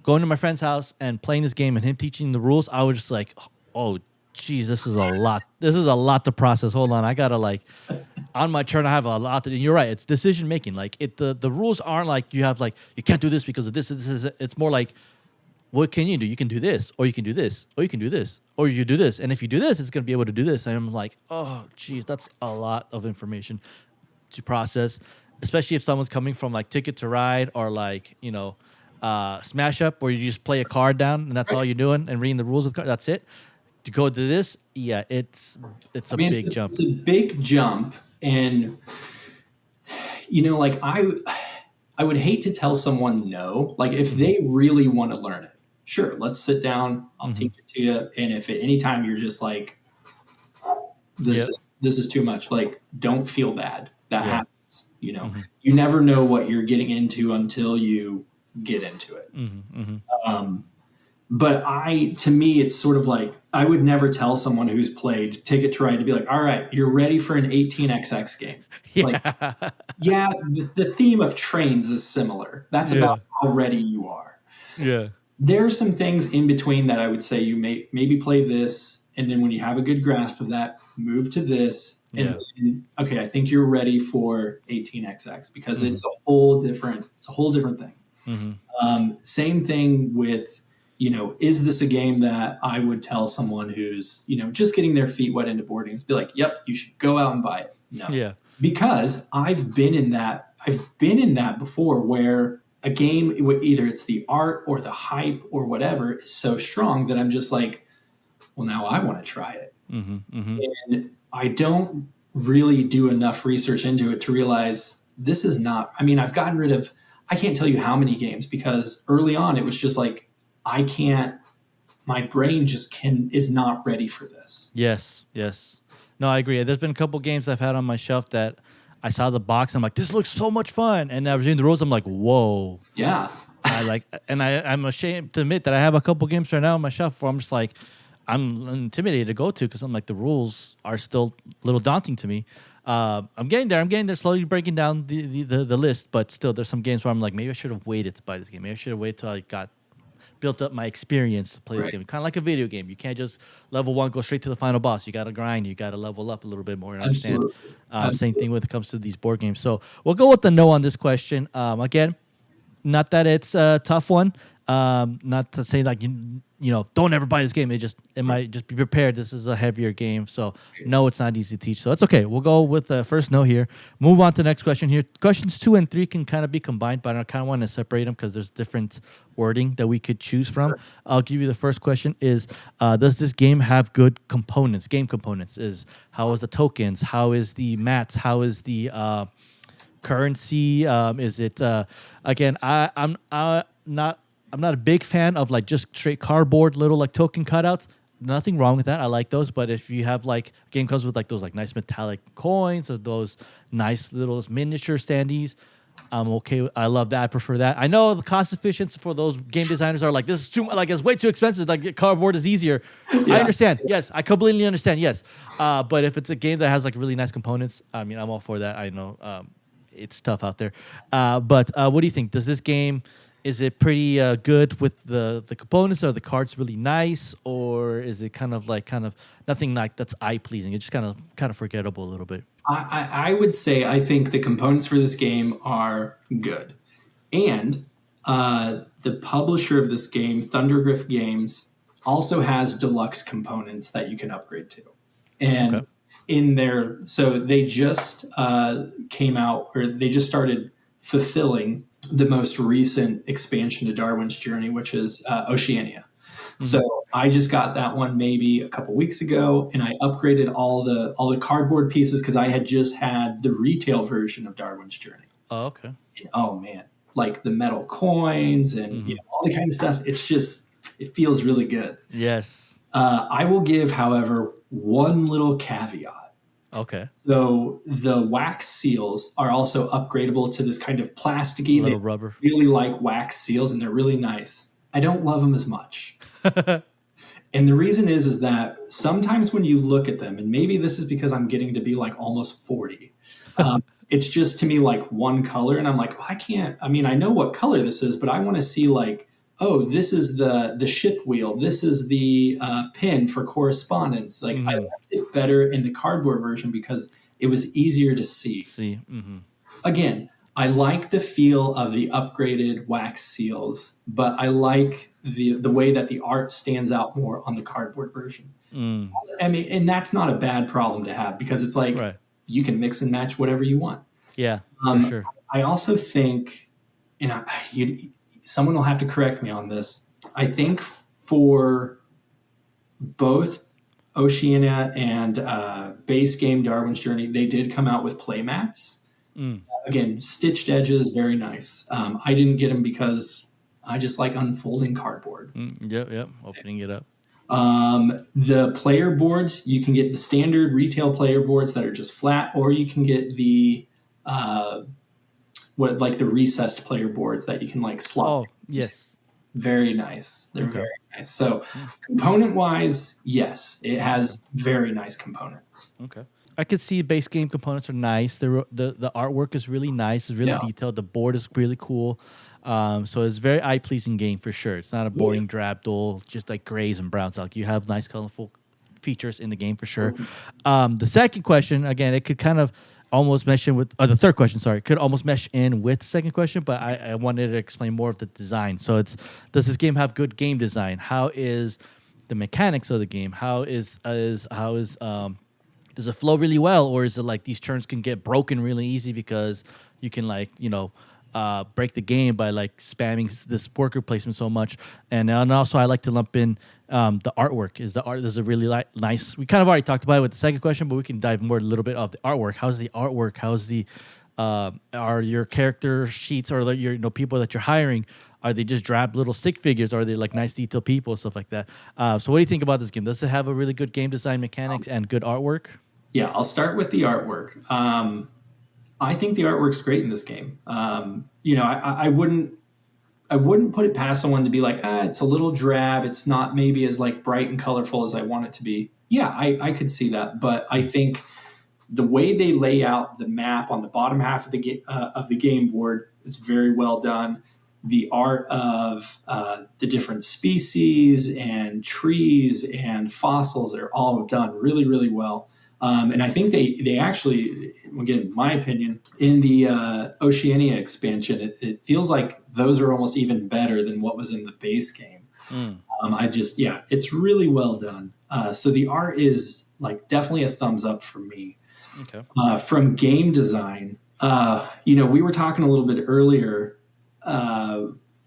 Speaker 1: going to my friend's house and playing this game and him teaching the rules, I was just like, oh, geez, this is a lot. This is a lot to process. Hold on, I gotta like, on my turn, I have a lot to. You're right. It's decision making. Like the rules aren't like you have like you can't do this because of this. This is. It's more like, what can you do? You can do this, or you can do this, or you can do this, or you do this. And if you do this, it's gonna be able to do this. And I'm like, oh, geez, that's a lot of information to process, especially if someone's coming from like Ticket to Ride or like Smash Up, where you just play a card down and that's all you're doing and reading the rules of the card. That's it. To go to this, it's a big jump.
Speaker 2: It's a big jump, and like I would hate to tell someone no. Like if they really want to learn it, sure, let's sit down. I'll teach it to you. And if at any time you're just like, this is too much, like don't feel bad. That happens. You never know what you're getting into until you get into it. But to me, it's sort of like, I would never tell someone who's played Ticket to Ride to be like, all right, you're ready for an 18xx game. Like, the theme of trains is similar. That's about how ready you are.
Speaker 1: Yeah.
Speaker 2: There are some things in between that I would say you maybe play this, and then when you have a good grasp of that, move to this. And then, okay, I think you're ready for 18xx because it's a whole different thing. Same thing with, is this a game that I would tell someone who's, just getting their feet wet into board games, be like, yep, you should go out and buy it. No.
Speaker 1: Yeah.
Speaker 2: Because I've been in that before where a game, either it's the art or the hype or whatever, is so strong that I'm just like, well, now I want to try it. And I don't really do enough research into it to realize this is not, I've gotten rid of, I can't tell you how many games because early on it was just like, my brain is not ready for this.
Speaker 1: Yes. No, I agree. There's been a couple games I've had on my shelf that I saw the box and I'm like, this looks so much fun. And I was reading the rules. I'm like, whoa.
Speaker 2: Yeah.
Speaker 1: I'm ashamed to admit that I have a couple games right now on my shelf where I'm just like, I'm intimidated to go to because I'm like, the rules are still a little daunting to me. I'm getting there. Slowly breaking down the list, but still, there's some games where I'm like, maybe I should have waited to buy this game. Maybe I should have waited till I got built up my experience to play this game. Kind of like a video game. You can't just level 1 go straight to the final boss. You got to grind. You got to level up a little bit more and understand. Same thing when it comes to these board games. So we'll go with the no on this question. Again, not that it's a tough one. Not to say like you know don't ever buy this game. It might just be prepared. This is a heavier game, so no, it's not easy to teach. So it's okay. We'll go with the first no here. Move on to the next question here. Questions 2 and 3 can kind of be combined, but I kind of want to separate them because there's different wording that we could choose from. Sure. I'll give you the first question: Is does this game have good components? Game components is how is the tokens? How is the mats? How is the currency? Is it again? I'm not a big fan of like just straight cardboard little like token cutouts. Nothing wrong with that. I like those. But if you have like game comes with like those like nice metallic coins or those nice little miniature standees, I'm okay. I love that. I prefer that. I know the cost efficiency for those game designers are like this is too like it's way too expensive. Like cardboard is easier. Yeah. I understand. Yes, I completely understand. Yes, but if it's a game that has like really nice components, I mean I'm all for that. I know it's tough out there. But what do you think? Does this game? Is it pretty good with the components? Are the cards really nice, or is it kind of nothing like that's eye pleasing? It's just kind of forgettable a little bit.
Speaker 2: I would say I think the components for this game are good, and the publisher of this game, Thundergriff Games, also has deluxe components that you can upgrade to, and okay. In there, so they just came out, or they just started fulfilling the most recent expansion to Darwin's Journey, which is Oceania. Mm-hmm. So I just got that one maybe a couple weeks ago, and I upgraded all the cardboard pieces because I had just had the retail version of Darwin's Journey.
Speaker 1: Oh, okay.
Speaker 2: And, oh man, like the metal coins and you know, all the kind of stuff. It feels really good.
Speaker 1: Yes.
Speaker 2: I will give, however, one little caveat.
Speaker 1: Okay.
Speaker 2: So the wax seals are also upgradable to this kind of plasticky.
Speaker 1: Little rubber.
Speaker 2: Really like wax seals, and they're really nice. I don't love them as much. And the reason is that sometimes when you look at them, and maybe this is because I'm getting to be like almost 40, it's just to me like one color, and I'm like, oh, I know what color this is, but I want to see like, oh, this is the ship wheel. This is the pin for correspondence. Like I liked it better in the cardboard version because it was easier to see.
Speaker 1: Mm-hmm.
Speaker 2: Again, I like the feel of the upgraded wax seals, but I like the way that the art stands out more on the cardboard version. I mean, and that's not a bad problem to have because it's like you can mix and match whatever you want.
Speaker 1: Yeah, for sure.
Speaker 2: I also think, someone will have to correct me on this. I think for both Oceania and base game Darwin's Journey, they did come out with play mats. Again, stitched edges, very nice. I didn't get them because I just like unfolding cardboard.
Speaker 1: Yep, opening it up.
Speaker 2: The player boards, you can get the standard retail player boards that are just flat, or you can get the like the recessed player boards that you can like slot.
Speaker 1: Oh, yes.
Speaker 2: Very nice. They're very nice. So component wise, yes, it has very nice components.
Speaker 1: Okay. I could see base game components are nice. The artwork is really nice. It's really detailed. The board is really cool. So it's a very eye pleasing game for sure. It's not a boring drab dull, just like grays and browns. Like you have nice colorful features in the game for sure. The second question, again, it could kind of almost mesh in with, or the third question, sorry, could almost mesh in with the second question, but I wanted to explain more of the design. So it's, does this game have good game design? How is the mechanics of the game? Does it flow really well, or is it like these turns can get broken really easy because you can break the game by like spamming this worker placement so much? And also I like to lump in the artwork. Is a really nice. We kind of already talked about it with the second question, but we can dive more a little bit of the artwork. How's the artwork? How's the are your character sheets or your people that you're hiring? Are they just drab little stick figures? Or are they like nice detailed people, stuff like that? So what do you think about this game? Does it have a really good game design mechanics and good artwork?
Speaker 2: Yeah, I'll start with the artwork. I think the artwork's great in this game. I wouldn't put it past someone to be like, it's a little drab. It's not maybe as like bright and colorful as I want it to be. Yeah, I could see that. But I think the way they lay out the map on the bottom half of the game board is very well done. the art of the different species and trees and fossils are all done really, really well. And I think they actually, again, in my opinion, in the Oceania expansion, it feels like those are almost even better than what was in the base game. It's really well done. So the art is like definitely a thumbs up for me.
Speaker 1: Okay.
Speaker 2: From game design, we were talking a little bit earlier.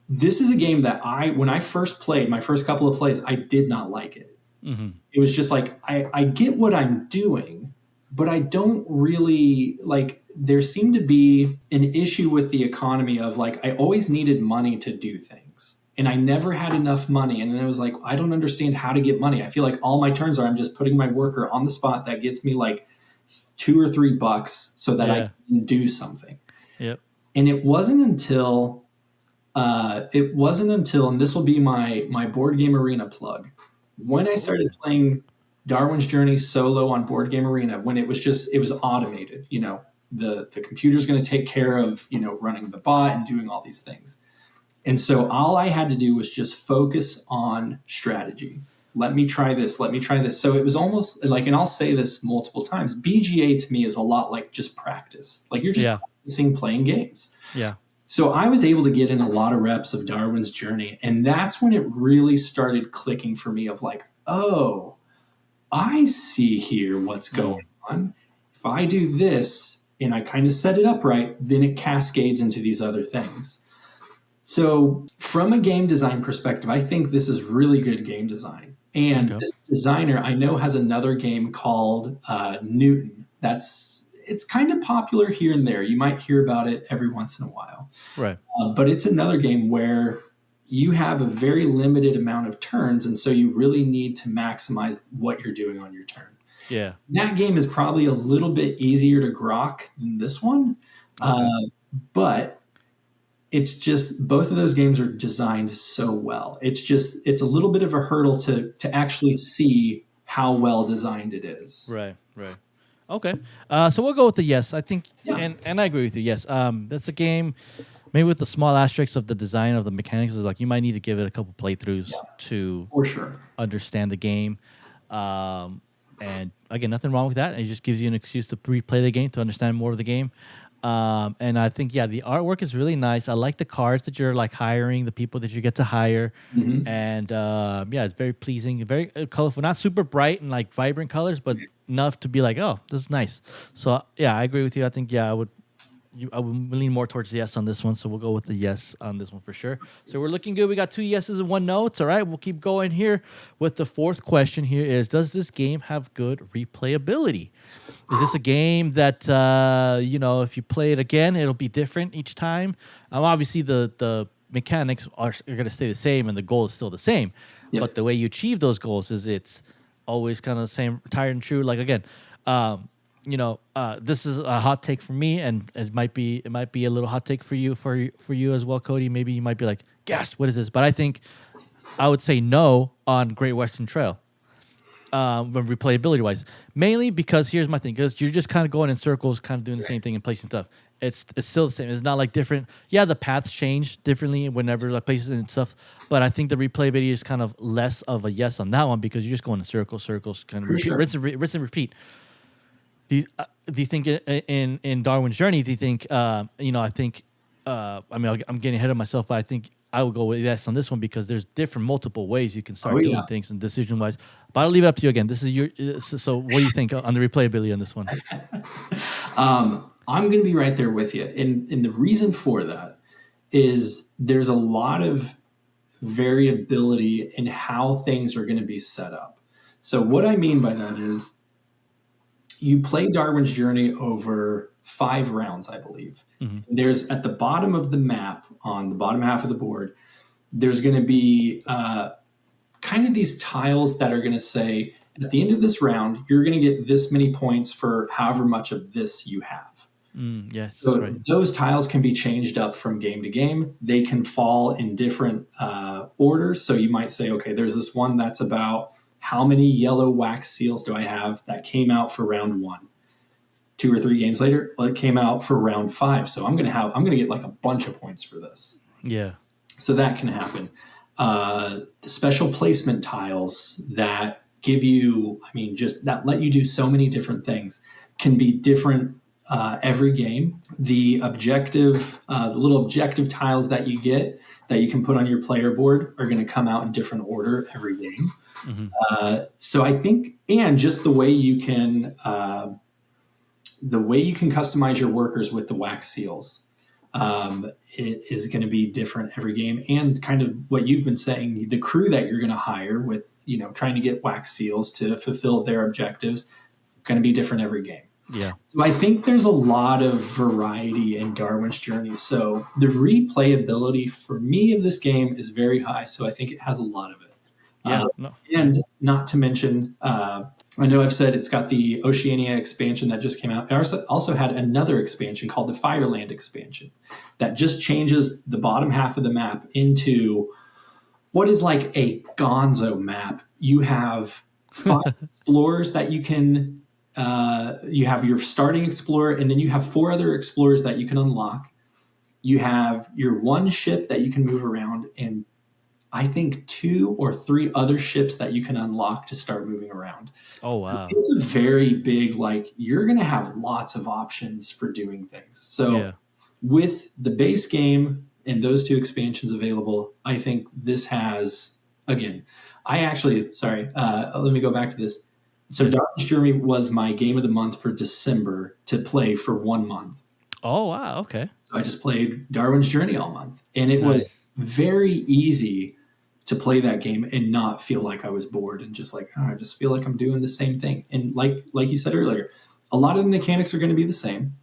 Speaker 2: This is a game that when I first played, my first couple of plays, I did not like it.
Speaker 1: Mm-hmm.
Speaker 2: It was just like, I get what I'm doing, but I don't really like, there seemed to be an issue with the economy of like, I always needed money to do things and I never had enough money. And then it was like, I don't understand how to get money. I feel like all my turns are, I'm just putting my worker on the spot that gets me like $2 or $3 so that I can do something.
Speaker 1: Yep.
Speaker 2: And it wasn't until, and this will be my board game arena plug. When I started playing Darwin's Journey solo on Board Game Arena, when it was automated, the computer's going to take care of, running the bot and doing all these things. And so all I had to do was just focus on strategy. Let me try this. Let me try this. So it was almost like, and I'll say this multiple times, BGA to me is a lot like just practice. Like you're just practicing playing games.
Speaker 1: Yeah.
Speaker 2: So I was able to get in a lot of reps of Darwin's Journey. And that's when it really started clicking for me of like, oh, I see here what's going on. If I do this and I kind of set it up right, then it cascades into these other things. So from a game design perspective, I think this is really good game design. And this designer I know has another game called Newton. It's kind of popular here and there. You might hear about it every once in a while.
Speaker 1: Right.
Speaker 2: But it's another game where you have a very limited amount of turns, and so you really need to maximize what you're doing on your turn.
Speaker 1: Yeah.
Speaker 2: That game is probably a little bit easier to grok than this one. But it's just, both of those games are designed so well. It's a little bit of a hurdle to actually see how well designed it is.
Speaker 1: Right. Okay. So we'll go with the yes. I think, and I agree with you. Yes. That's a game, maybe with the small asterisks of the design of the mechanics, is like you might need to give it a couple playthroughs to
Speaker 2: for sure
Speaker 1: understand the game. And again, nothing wrong with that. It just gives you an excuse to replay the game to understand more of the game. And I think, the artwork is really nice. I like the cards that you're like hiring, the people that you get to hire.
Speaker 2: Mm-hmm.
Speaker 1: And it's very pleasing, very colorful, not super bright and like vibrant colors, but enough to be like, oh, this is nice. So I agree with you. I think, I would lean more towards the yes on this one. So we'll go with the yes on this one for sure. So we're looking good. We got 2 yeses and 1 no. It's all right. We'll keep going here with the fourth question here is, does this game have good replayability? Is this a game that, if you play it again, it'll be different each time? Obviously, the mechanics are going to stay the same and the goal is still the same.
Speaker 2: Yep.
Speaker 1: But the way you achieve those goals it's always kind of the same, tired and true. Like, again, this is a hot take for me, and it might be a little hot take for you as well, Cody. Maybe you might be like, "Yes, what is this?" But I think I would say no on Great Western Trail, when replayability wise, mainly because here's my thing: because you're just kind of going in circles, kind of doing the same thing and placing stuff. It's still the same. It's not like different. Yeah, the paths change differently whenever like places and stuff. But I think the replayability is kind of less of a yes on that one because you're just going in circles, kind of rinse and repeat. Do you think in Darwin's Journey? Do you think I'm getting ahead of myself, but I think I would go with yes on this one because there's different multiple ways you can start doing things and decision wise. But I'll leave it up to you again. This is your so. What do you think on the replayability on this one?
Speaker 2: I'm going to be right there with you, and the reason for that is there's a lot of variability in how things are going to be set up. So what I mean by that is, you play Darwin's Journey over 5 rounds, I believe. Mm-hmm. There's at the bottom of the map, on the bottom half of the board, there's going to be kind of these tiles that are going to say, at the end of this round, you're going to get this many points for however much of this you have.
Speaker 1: Yes,
Speaker 2: so
Speaker 1: right.
Speaker 2: Those tiles can be changed up from game to game. They can fall in different orders. So you might say, okay, there's this one that's about how many yellow wax seals do I have that came out for round 1. 2 or 3 games later, it came out for round 5. So I'm gonna get like a bunch of points for this.
Speaker 1: Yeah.
Speaker 2: So that can happen. The special placement tiles that give you, I mean, just that let you do so many different things can be different every game. The objective, the little objective tiles that you get that you can put on your player board are going to come out in different order every game.
Speaker 1: Mm-hmm.
Speaker 2: So I think, and just the way you can customize your workers with the wax seals. It is going to be different every game, and kind of what you've been saying, the crew that you're going to hire with, trying to get wax seals to fulfill their objectives, is going to be different every game.
Speaker 1: Yeah.
Speaker 2: So I think there's a lot of variety in Darwin's Journey. So the replayability for me of this game is very high. So I think it has a lot of it.
Speaker 1: Yeah.
Speaker 2: And not to mention, I know I've said it's got the Oceania expansion that just came out. It also had another expansion called the Fireland expansion that just changes the bottom half of the map into what is like a gonzo map. You have 5 explorers that you can, you have your starting explorer, and then you have 4 other explorers that you can unlock. You have your 1 ship that you can move around, and I think 2 or 3 other ships that you can unlock to start moving around.
Speaker 1: Oh, wow.
Speaker 2: So it's a very big, like, you're going to have lots of options for doing things. So with the base game and those 2 expansions available, I think this has, again, let me go back to this. So Darwin's Journey was my game of the month for December to play for 1 month.
Speaker 1: Oh, wow. Okay.
Speaker 2: So I just played Darwin's Journey all month, and it was very easy to play that game and not feel like I was bored and just like, I just feel like I'm doing the same thing. And like you said earlier, a lot of the mechanics are going to be the same,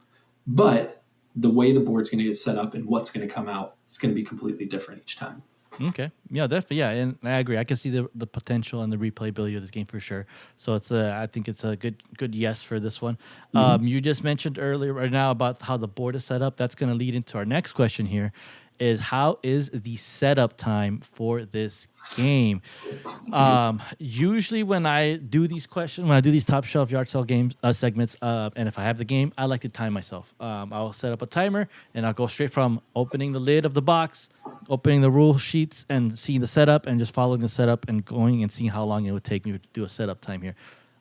Speaker 2: but the way the board's going to get set up and what's going to come out is going to be completely different each time.
Speaker 1: Okay. Yeah, definitely. Yeah, and I agree. I can see the potential and the replayability of this game for sure. So it's I think it's a good yes for this one. Mm-hmm. You just mentioned earlier right now about how the board is set up. That's going to lead into our next question here. Is how is the setup time for this game? Usually when I do these questions, when I do these top shelf yard sale games segments, and if I have the game, I like to time myself. I'll set up a timer and I'll go straight from opening the lid of the box, opening the rule sheets and seeing the setup and just following the setup and going and seeing how long it would take me to do a setup time here.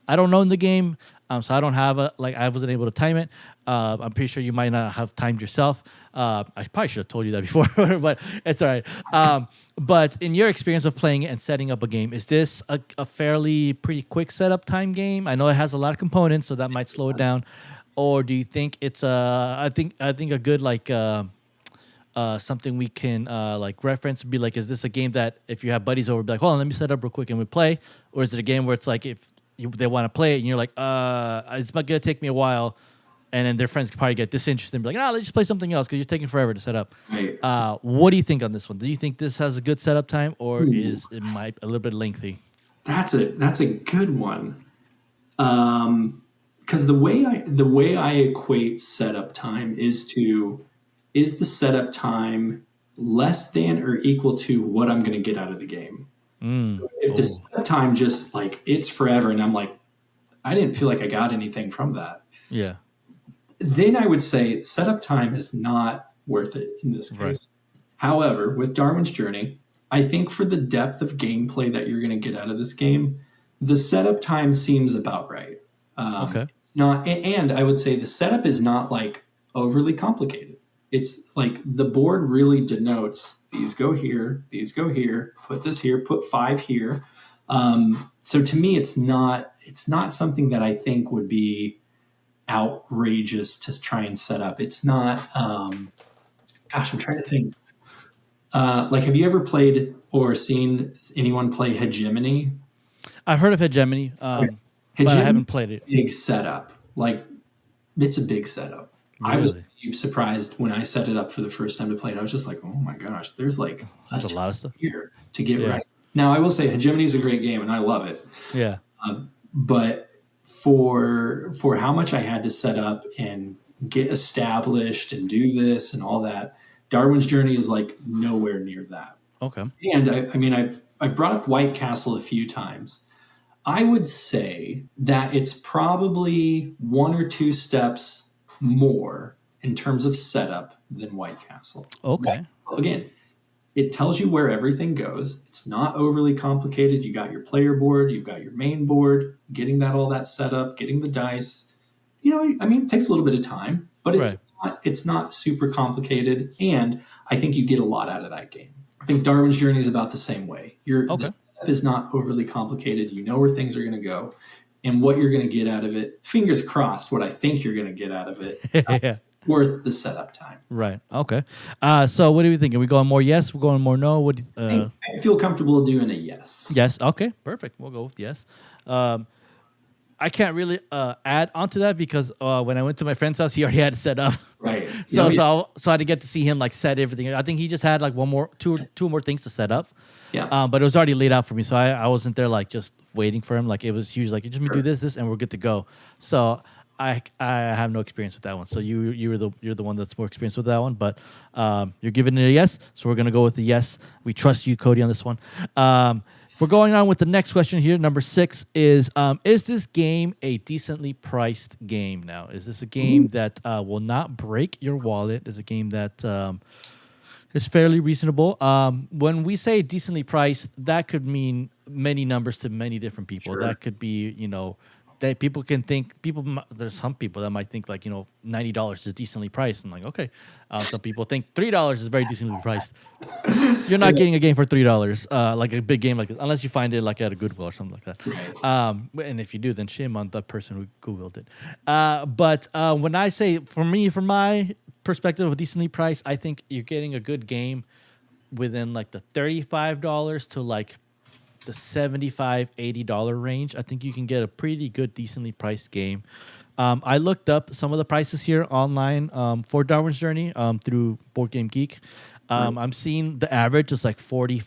Speaker 1: I don't know in the game, so I don't have I wasn't able to time it. I'm pretty sure you might not have timed yourself. I probably should have told you that before, but it's all right. But in your experience of playing it and setting up a game, is this a fairly pretty quick setup time game? I know it has a lot of components, so that might slow it down. Or do you think it's I think a good something we can reference would be like, is this a game that if you have buddies over, be like, hold on, let me set up real quick and we play? Or is it a game where it's like if they want to play it and you're like, it's not going to take me a while, and then their friends could probably get disinterested and be like, let's just play something else because you're taking forever to set up.
Speaker 2: Right.
Speaker 1: What do you think on this one? Do you think this has a good setup time, or is it might a little bit lengthy?
Speaker 2: That's a good one. Because the way I equate setup time is the setup time less than or equal to what I'm going to get out of the game. So if the setup time just like it's forever and I'm like, I didn't feel like I got anything from that.
Speaker 1: Yeah.
Speaker 2: Then I would say setup time is not worth it in this case. Right. However, with Darwin's Journey, I think for the depth of gameplay that you're going to get out of this game, the setup time seems about right.
Speaker 1: Okay.
Speaker 2: It's not, and I would say the setup is not like overly complicated. It's like the board really denotes these go here, put this here, put 5 here. So to me, it's not something that I think would be outrageous to try and set up. It's not, I'm trying to think. Have you ever played or seen anyone play Hegemony?
Speaker 1: I've heard of Hegemony, but I haven't played it.
Speaker 2: Big setup. Like, it's a big setup. Really? I was surprised when I set it up for the first time to play it. I was just like, oh my gosh, there's a
Speaker 1: lot of stuff
Speaker 2: here to get right. Now, I will say Hegemony is a great game, and I love it.
Speaker 1: Yeah.
Speaker 2: But for how much I had to set up and get established and do this and all that, Darwin's Journey is like nowhere near that.
Speaker 1: Okay.
Speaker 2: And I've brought up White Castle a few times. I would say that it's probably 1 or 2 steps more in terms of setup than White Castle.
Speaker 1: Okay.
Speaker 2: Again, It tells you where everything goes. It's not overly complicated. You got your player board, you've got your main board, getting all that set up, getting the dice. I mean, it takes a little bit of time, but
Speaker 1: Right.
Speaker 2: it's not super complicated, and I think you get a lot out of that game. I think Darwin's Journey is about the same way. The setup is not overly complicated. You know where things are going to go, and what you're going to get out of it. Fingers crossed, what I think you're going to get out of it.
Speaker 1: Yeah.
Speaker 2: Worth the setup time.
Speaker 1: Right. Okay. So what do we think? Are we going more yes? We're going more no? What do you,
Speaker 2: I feel comfortable doing a yes.
Speaker 1: Yes. Okay. Perfect. We'll go with yes. I can't really add onto that because when I went to my friend's house, he already had it set up.
Speaker 2: Right.
Speaker 1: So I had to get to see him like set everything. I think he just had like two more things to set up.
Speaker 2: Yeah.
Speaker 1: But it was already laid out for me, so I wasn't there like just waiting for him. Like it was usually like, just me do this, and we're good to go. So I have no experience with that one. So you're the one that's more experienced with that one. But you're giving it a yes, so we're gonna go with the yes. We trust you, Cody, on this one. We're going on with the next question here. Number 6 is this game a decently priced game now? Is this a game that will not break your wallet? Is a game that is fairly reasonable? When we say decently priced, that could mean many numbers to many different people. Sure. That could be, that people can think, there's some people that might think like, $90 is decently priced. I'm like, okay. Some people think $3 is very decently priced. You're not getting a game for $3, like a big game like this, unless you find it like at a Goodwill or something like that.
Speaker 2: Right.
Speaker 1: And if you do, then shame on the person who Googled it. But when I say, from my perspective of decently priced, I think you're getting a good game within like the $35 to like the $75-$80 range. I think you can get a pretty good, decently priced game. I looked up some of the prices here online for Darwin's Journey through Board Game Geek. I'm seeing the average is like $45,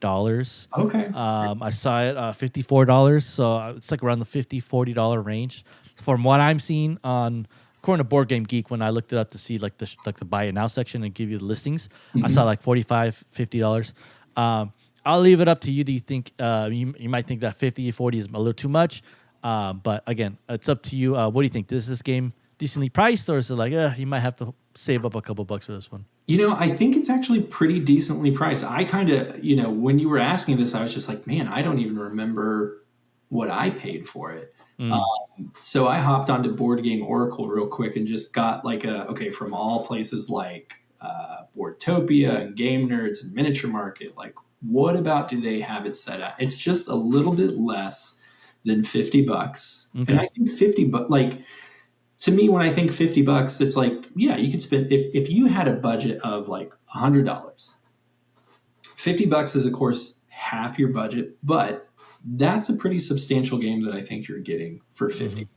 Speaker 1: $48.
Speaker 2: Okay.
Speaker 1: I saw it $54, so it's like around the $50-$40 range. From what I'm seeing according to Board Game Geek, when I looked it up to see like the buy it now section and give you the listings, I saw like $45, $50. I'll leave it up to you. Do you think you might think that 50, 40 is a little too much? But again, it's up to you. What do you think? Is this game decently priced, or is it like you might have to save up a couple bucks for this one?
Speaker 2: I think it's actually pretty decently priced. I kind of, when you were asking this, I was just like, man, I don't even remember what I paid for it. So I hopped onto Board Game Oracle real quick and just got like from all places like Boardtopia and Game Nerds and Miniature Market, like what about do they have it set at? It's just a little bit less than $50. Okay. And I think $50, to me, when I think $50, it's like, yeah, you could spend, if you had a budget of like $100, $50 is of course half your budget, but that's a pretty substantial game that I think you're getting for $50.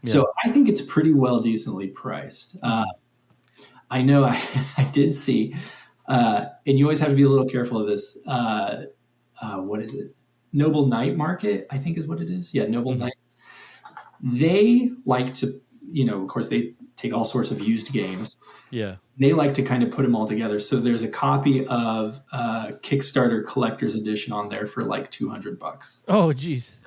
Speaker 2: Yeah. So I think it's pretty well decently priced. I know I did see, and you always have to be a little careful of this. What is it? Noble Knight Market, I think is what it is. Yeah, Noble Knights. They like to, of course, they take all sorts of used games.
Speaker 1: Yeah.
Speaker 2: They like to kind of put them all together. So there's a copy of Kickstarter Collector's Edition on there for like $200.
Speaker 1: Oh, geez.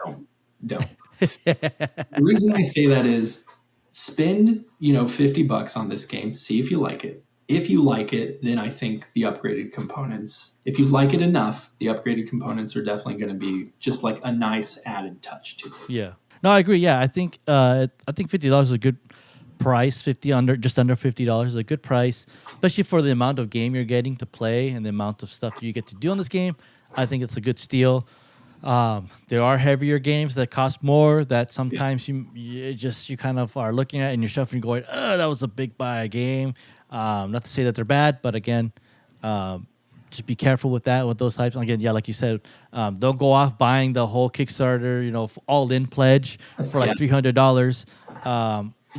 Speaker 2: Don't. The reason I say that is spend, $50 on this game. See if you like it. If you like it, then I think the upgraded components, if you like it enough, the upgraded components are definitely going to be just like a nice added touch to it.
Speaker 1: Yeah. No, I agree. Yeah, I think $50 is a good price. Just under $50 is a good price, especially for the amount of game you're getting to play and the amount of stuff you get to do on this game. I think it's a good steal. There are heavier games that cost more that sometimes you kind of are looking at and you're shuffling going, that was a big buy game. Not to say that they're bad, but again, just be careful with those types. And again, yeah, like you said, don't go off buying the whole Kickstarter, all-in pledge for like $300.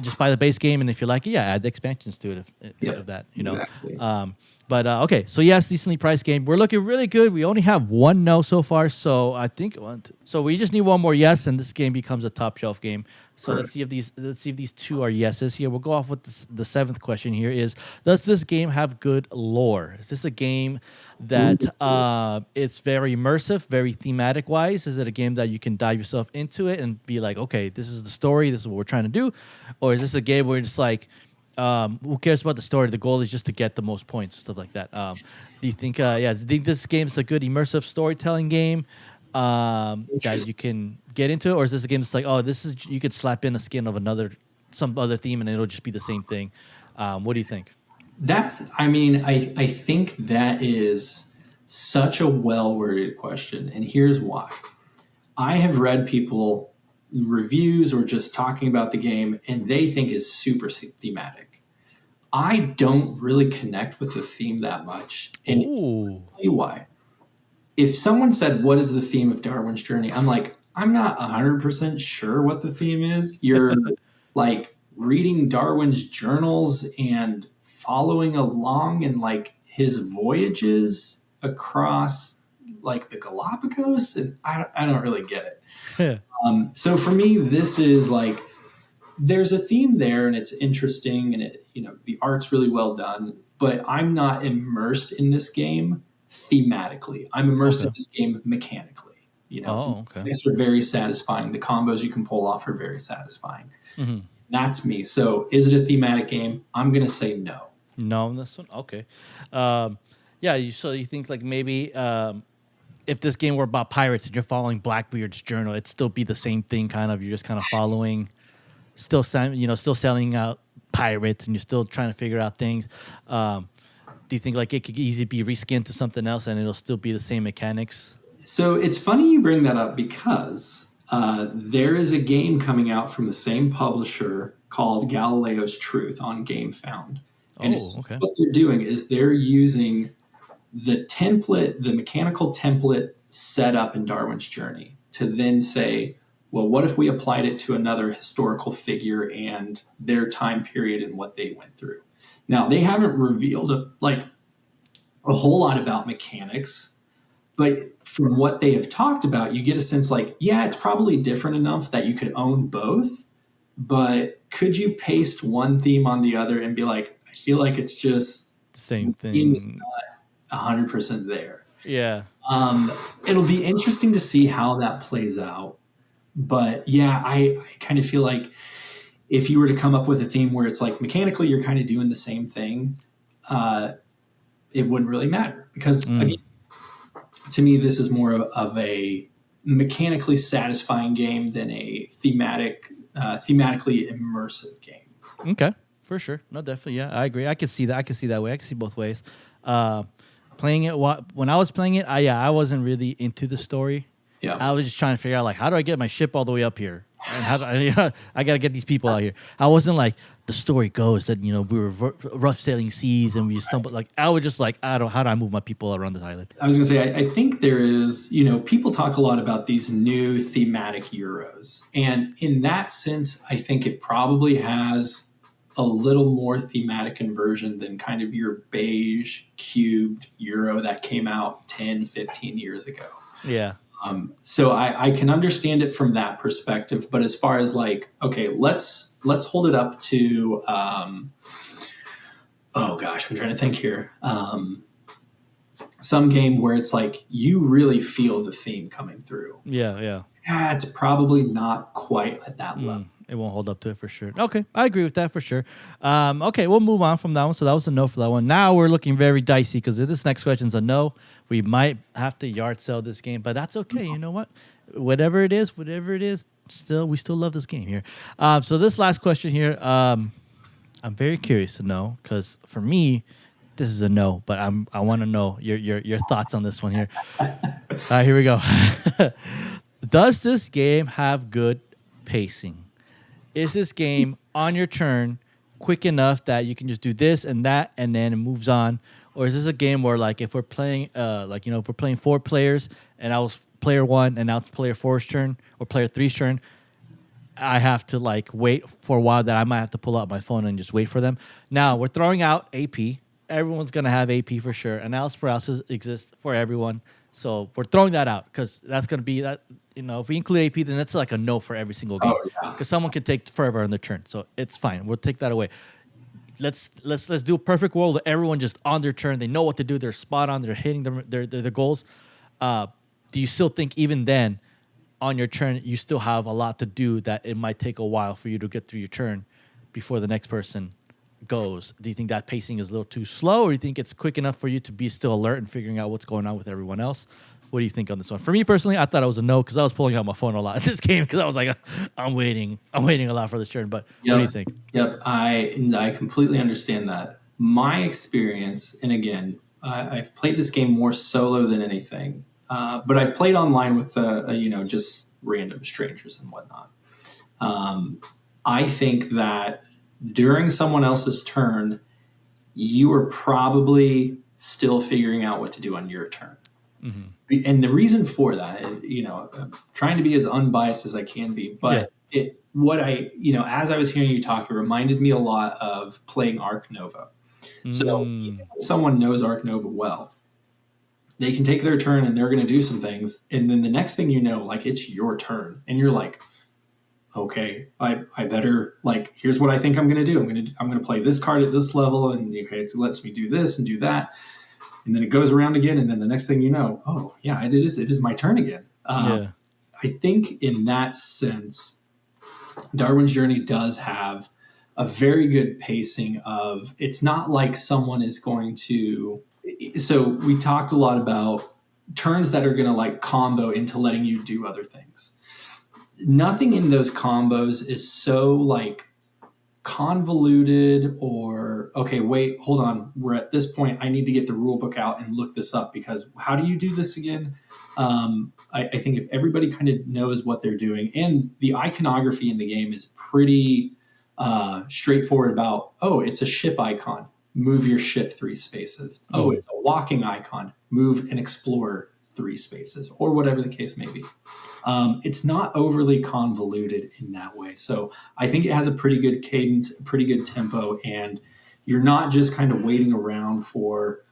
Speaker 1: Just buy the base game, and if you like it, add the expansions to it of that, Exactly. But okay, so yes, decently priced game. We're looking really good. We only have one no so far, so I think so. We just need one more yes, and this game becomes a top shelf game. So let's see if these two are yeses here. We'll go off with the seventh question here. Does this game have good lore? Is this a game that it's very immersive, very thematic wise? Is it a game that you can dive yourself into it and be like, okay, this is the story, this is what we're trying to do, or is this a game where it's like, who cares about the story? The goal is just to get the most points and stuff like that. Do you think? Do you think this game is a good immersive storytelling game that you can get into, or is this a game that's like, oh, this is you could slap in a skin of some other theme and it'll just be the same thing? What do you think?
Speaker 2: I think that is such a well worded question. And here's why. I have read people reviews or just talking about the game, and they think it's super thematic. I don't really connect with the theme that much. And I'll tell you why. If someone said, what is the theme of Darwin's Journey? I'm like, I'm not 100% sure what the theme is. You're like reading Darwin's journals and following along in like his voyages across like the Galapagos. And I don't really get it. So for me, this is like, there's a theme there and it's interesting and the art's really well done, but I'm not immersed in this game thematically. I'm immersed in this game mechanically. The mechanics are very satisfying. The combos you can pull off are very satisfying. Mm-hmm. That's me. So is it a thematic game? I'm going to say no.
Speaker 1: No, this one? Okay. So you think like maybe if this game were about pirates and you're following Blackbeard's journal, it'd still be the same thing kind of. You're just kind of following, still selling out pirates and you're still trying to figure out things. Do you think like it could easily be reskinned to something else and it'll still be the same mechanics?
Speaker 2: So it's funny you bring that up because there is a game coming out from the same publisher called Galileo's Truth on GameFound. And what they're doing is they're using the template, the mechanical template set up in Darwin's Journey to then say, well, what if we applied it to another historical figure and their time period and what they went through? Now, they haven't revealed a whole lot about mechanics, but from what they have talked about, you get a sense like, yeah, it's probably different enough that you could own both, but could you paste one theme on the other and be like, I feel like it's just
Speaker 1: the same thing.
Speaker 2: It's not 100% there.
Speaker 1: Yeah.
Speaker 2: It'll be interesting to see how that plays out. But yeah, I kind of feel like if you were to come up with a theme where it's like mechanically you're kind of doing the same thing, it wouldn't really matter because again, to me, this is more of a mechanically satisfying game than a thematically immersive game.
Speaker 1: Okay, for sure. No, definitely. Yeah, I agree. I could see that. I could see that way. I could see both ways. Playing it, when I was playing it, I wasn't really into the story.
Speaker 2: Yeah,
Speaker 1: I was just trying to figure out like how do I get my ship all the way up here, and how do I got to get these people out here. I wasn't like the story goes that we were rough sailing seas and we stumbled. Like I was just like how do I move my people around this island?
Speaker 2: I was gonna say I think there is people talk a lot about these new thematic Euros, and in that sense, I think it probably has a little more thematic inversion than kind of your beige cubed Euro that came out 10, 15 years ago.
Speaker 1: Yeah.
Speaker 2: So I can understand it from that perspective, but as far as like, okay, let's hold it up to, oh gosh, I'm trying to think here. Some game where it's like you really feel the theme coming through.
Speaker 1: Yeah.
Speaker 2: It's probably not quite at that level.
Speaker 1: It won't hold up to it for sure. Okay, I agree with that for sure. Okay, we'll move on from that one. So that was a no for that one. Now we're looking very dicey because this next question's a no. We might have to yard sell this game, but that's okay. You know what? Whatever it is, we still love this game here. So this last question here, I'm very curious to know because for me, this is a no, but I want to know your thoughts on this one here. All right, here we go. Does this game have good pacing? Is this game on your turn quick enough that you can just do this and that and then it moves on? Or is this a game where like if we're playing if we're playing 4 players and I was player 1 and now it's player 4's turn or player 3's turn, I have to like wait for a while that I might have to pull out my phone and just wait for them. Now we're throwing out AP. Everyone's gonna have AP for sure. Analysis paralysis exists for everyone. So we're throwing that out because that's going to be that, if we include AP, then that's like a no for every single game because someone can take forever on their turn. So it's fine. We'll take that away. Let's do a perfect world where everyone just on their turn. They know what to do. They're spot on. They're hitting their goals. Do you still think even then on your turn, you still have a lot to do that it might take a while for you to get through your turn before the next person goes? Do you think that pacing is a little too slow, or do you think it's quick enough for you to be still alert and figuring out what's going on with everyone else? What do you think on this one? For me personally, I thought it was a no because I was pulling out my phone a lot in this game because I was like, I'm waiting a lot for this turn. But what do you think?
Speaker 2: Yep, I completely understand that. My experience, and again, I've played this game more solo than anything, but I've played online with just random strangers and whatnot. I think that during someone else's turn, you are probably still figuring out what to do on your turn. Mm-hmm. And the reason for that, I'm trying to be as unbiased as I can be, but as I was hearing you talk, it reminded me a lot of playing Ark Nova. So even if someone knows Ark Nova well, they can take their turn and they're going to do some things. And then the next thing you know, like, it's your turn. And you're like, okay, I better, like, here's what I think I'm going to do. I'm going to play this card at this level. And okay, it lets me do this and do that. And then it goes around again. And then the next thing you know, oh yeah, it is my turn again. I think in that sense, Darwin's Journey does have a very good pacing of, it's not like someone is going to, so we talked a lot about turns that are going to like combo into letting you do other things. Nothing in those combos is so like convoluted or, okay, wait, hold on. We're at this point. I need to get the rule book out and look this up because how do you do this again? I think if everybody kind of knows what they're doing, and the iconography in the game is pretty straightforward about, oh, it's a ship icon. Move your ship 3 spaces. Oh, it's a walking icon. Move and explore 3 spaces, or whatever the case may be. It's not overly convoluted in that way. So I think it has a pretty good cadence, pretty good tempo, and you're not just kind of waiting around for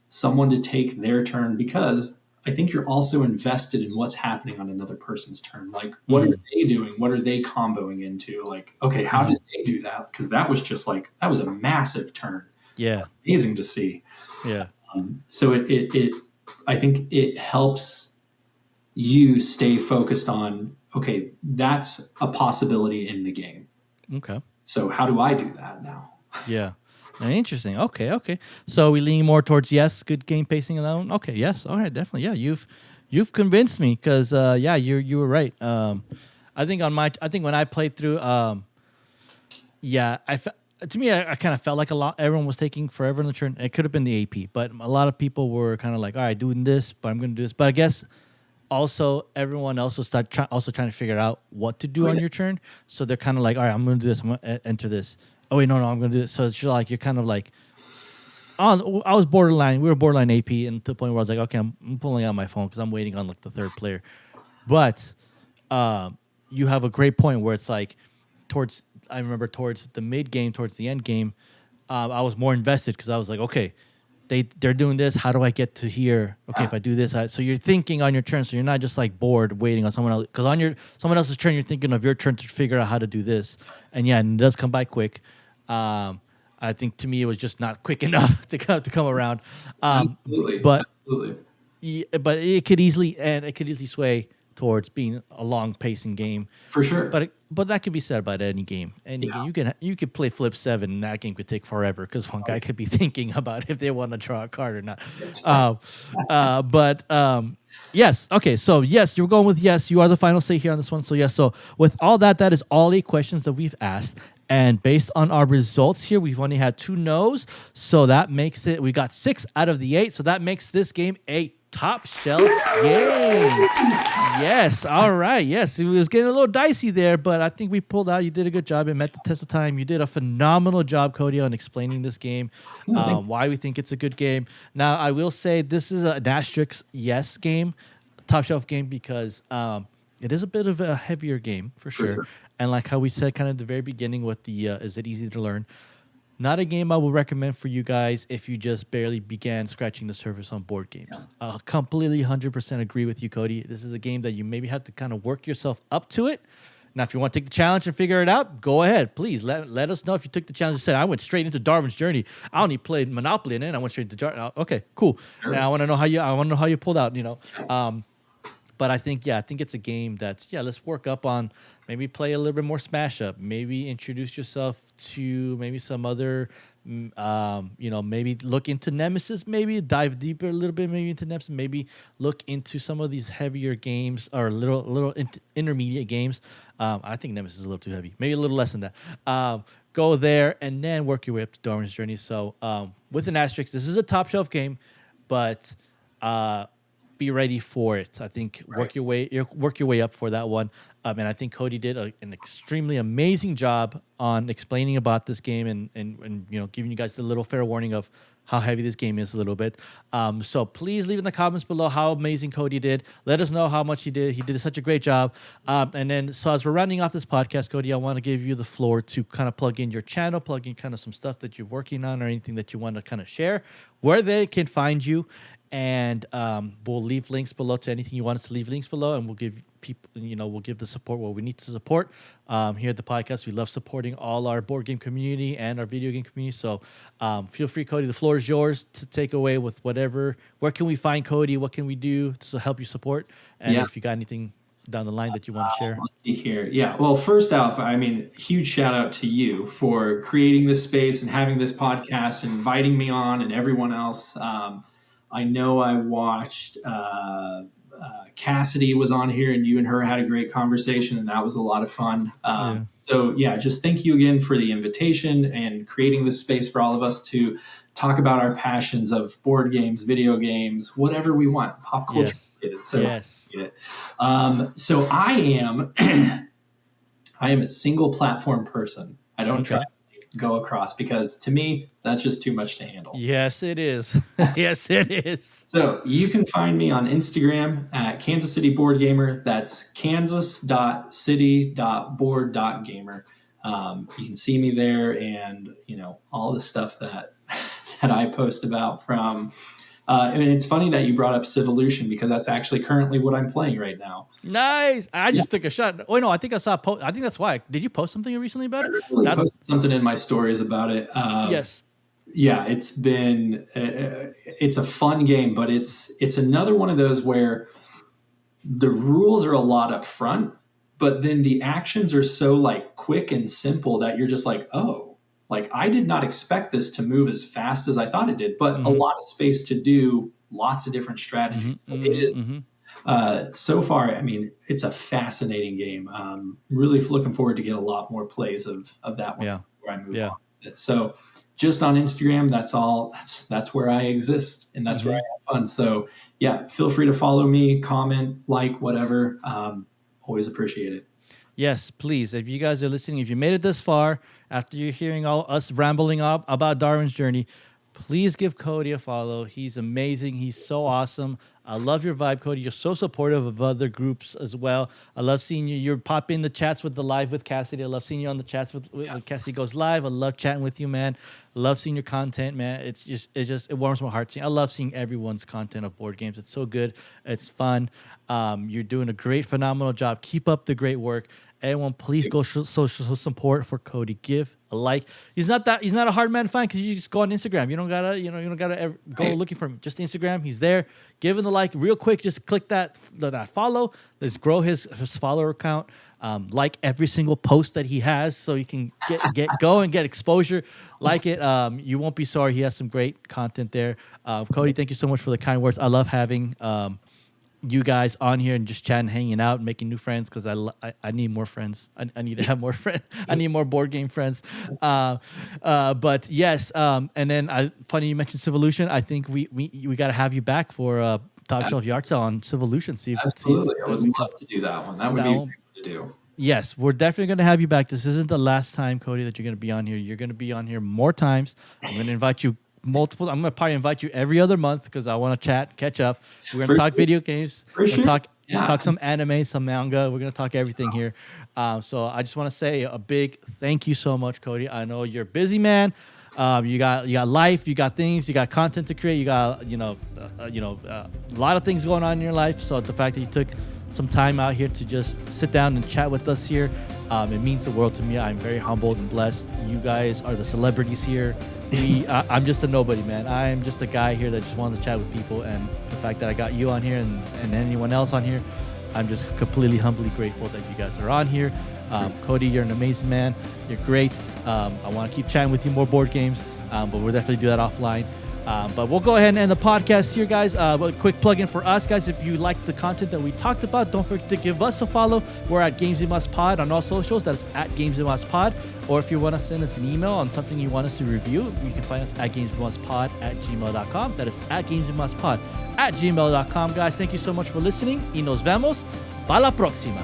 Speaker 2: someone to take their turn, because I think you're also invested in what's happening on another person's turn. Like, what are they doing? What are they comboing into? Like, okay, how did they do that? Because that was just like, that was a massive turn.
Speaker 1: Yeah.
Speaker 2: Amazing to see.
Speaker 1: Yeah.
Speaker 2: So it I think it helps you stay focused on, okay, that's a possibility in the game.
Speaker 1: Okay.
Speaker 2: So how do I do that now?
Speaker 1: Yeah. Interesting. Okay. So we lean more towards yes, good game pacing alone. Okay, yes. All right, definitely. Yeah, you've convinced me because you were right. I think when I played through, to me, I kind of felt like everyone was taking forever in the turn. It could have been the AP, but a lot of people were kind of like, all right, doing this, but I'm going to do this. But I guess also everyone else will start trying to figure out what to do on your turn. So they're kind of like, all right, I'm going to do this. I'm going to enter this. Oh wait, no, I'm going to do this. So it's just like, you're kind of like, we were borderline AP, and to the point where I was like, okay, I'm pulling out my phone because I'm waiting on like the third player. But you have a great point where it's like, towards the mid game, towards the end game, I was more invested because I was like, okay, they're doing this. How do I get to here? Okay, if I do this, so you're thinking on your turn. So you're not just like bored waiting on someone else. Because on someone else's turn, you're thinking of your turn to figure out how to do this. And and it does come by quick. I think to me it was just not quick enough to come around.
Speaker 2: Absolutely.
Speaker 1: But it could easily sway towards being a long pacing game
Speaker 2: for sure.
Speaker 1: But that could be said about any game. Game you could play Flip 7 and that game could take forever because one guy could be thinking about if they want to draw a card or not. Yes. Okay. So yes, you're going with yes. You are the final say here on this one. So yes. So with all that is all 8 questions that we've asked. And based on our results here, we've only had 2 no's. So that makes it, we got 6 out of the 8. So that makes this game a top shelf game. Yes. All right. Yes. It was getting a little dicey there, but I think we pulled out. You did a good job. It met the test of time. You did a phenomenal job, Cody, on explaining this game, why we think it's a good game. Now, I will say this is an asterisk yes game, top shelf game, because it is a bit of a heavier game for sure. And like how we said kind of at the very beginning with the is it easy to learn? Not a game I will recommend for you guys if you just barely began scratching the surface on board games. Completely 100% agree with you, Cody. This is a game that you maybe have to kind of work yourself up to it. Now, if you want to take the challenge and figure it out, go ahead. Please let us know if you took the challenge and said, I went straight into Darwin's Journey. I only played Monopoly and then I went straight into Darwin. Okay, cool. Sure. Now I want to know how you pulled out, But But I think it's a game that's let's work up on, maybe play a little bit more Smash Up, maybe introduce yourself to maybe some other, maybe look into Nemesis, maybe dive deeper a little bit, maybe into Nemesis, maybe look into some of these heavier games or little intermediate games. I think Nemesis is a little too heavy, maybe a little less than that. Go there and then work your way up to Darwin's Journey. So with an asterisk, this is a top shelf game, but be ready for it. I think work your way up for that one. And I think Cody did an extremely amazing job on explaining about this game and giving you guys the little fair warning of how heavy this game is a little bit. So please leave in the comments below how amazing Cody did. Let us know how much he did. He did such a great job. And then, so as we're rounding off this podcast, Cody, I want to give you the floor to kind of plug in your channel, plug in kind of some stuff that you're working on or anything that you want to kind of share, where they can find you. And we'll leave links below to anything you want us to leave links below, and we'll give people, we'll give the support where we need to support. Here at the podcast, we love supporting all our board game community and our video game community. So feel free, Cody. The floor is yours to take away with whatever. Where can we find Cody? What can we do to help you support? And if you got anything down the line that you want to share.
Speaker 2: Let's see here. Yeah. Well, first off, huge shout out to you for creating this space and having this podcast, and inviting me on, and everyone else. I know I watched Cassidy was on here, and you and her had a great conversation, and that was a lot of fun. So just thank you again for the invitation and creating this space for all of us to talk about our passions of board games, video games, whatever we want, pop culture. So I am I am a single platform person. I don't try to go across, because to me that's just too much to handle.
Speaker 1: Yes, it is. Yes, it is.
Speaker 2: So you can find me on Instagram at Kansas.City.Board.Gamer. That's Kansas.City.Board.Gamer. You can see me there, and all the stuff that I post about from. And it's funny that you brought up Civolution, because that's actually currently what I'm playing right now.
Speaker 1: Nice. I just took a shot. Oh no, I think I saw a post. I think that's why. Did you post something recently about it?
Speaker 2: I posted something in my stories about it.
Speaker 1: Yes.
Speaker 2: Yeah, it's been. It's a fun game, but it's another one of those where the rules are a lot up front, but then the actions are so quick and simple that you're just like, oh. I did not expect this to move as fast as I thought it did, but a lot of space to do lots of different strategies. It is so far. It's a fascinating game. Really looking forward to get a lot more plays of that one where I move on. So just on Instagram, that's all. That's where I exist, and that's where I have fun. So feel free to follow me, comment, whatever. Always appreciate it.
Speaker 1: Yes, please. If you guys are listening, if you made it this far after you're hearing all us rambling up about Darwin's Journey, please give Cody a follow. He's amazing. He's so awesome. I love your vibe, Cody. You're so supportive of other groups as well. I love seeing you. You're popping the chats with the live with Cassidy. I love seeing you on the chats when Cassidy goes live. I love chatting with you, man. I love seeing your content, man. It warms my heart. I love seeing everyone's content of board games. It's so good. It's fun. You're doing a great, phenomenal job. Keep up the great work. Everyone, please go show support for Cody. Give a like. He's not a hard man to find, because you just go on Instagram. You don't gotta go looking for him. Just Instagram. He's there. Give him the like real quick. Just click that follow. Let's grow his follower count. Like every single post that he has, so you can get going, get exposure. Like it. You won't be sorry. He has some great content there. Cody, thank you so much for the kind words. I love having you guys on here and just chatting, hanging out, and making new friends, because I need more friends. I need to have more friends. I need more board game friends. But yes, and then funny you mentioned Civolution. I think we got to have you back for Top Shelf Yard Sale on Civolution.
Speaker 2: Absolutely, I would love to do that one. That would be great to do.
Speaker 1: Yes, we're definitely going to have you back. This isn't the last time, Cody, that you're going to be on here. You're going to be on here more times. I'm going to invite you multiple. I'm going to probably invite you every other month, because I want to chat, catch up. We're going to talk video games. We're going to talk some anime, some manga. We're going to talk everything here. So I just want to say a big thank you so much, Cody. I know you're a busy man. You got life, you got things, you got content to create, you got a lot of things going on in your life. So the fact that you took some time out here to just sit down and chat with us here, it means the world to me. I'm very humbled and blessed. You guys are the celebrities here. I'm just a nobody, man. I'm just a guy here that just wants to chat with people, and the fact that I got you on here and anyone else on here, I'm just completely humbly grateful that you guys are on here. Cody, you're an amazing man. You're great. I want to keep chatting with you more board games, but we'll definitely do that offline. But we'll go ahead and end the podcast here, guys. A quick plug-in for us, guys. If you like the content that we talked about, don't forget to give us a follow. We're at Games We Must Pod on all socials. That's at Games We Must Pod. Or if you want to send us an email on something you want us to review, you can find us at gameswemustpod@gmail.com. That is at gameswemustpod@gmail.com, guys. Thank you so much for listening. Y nos vemos. Pa la próxima.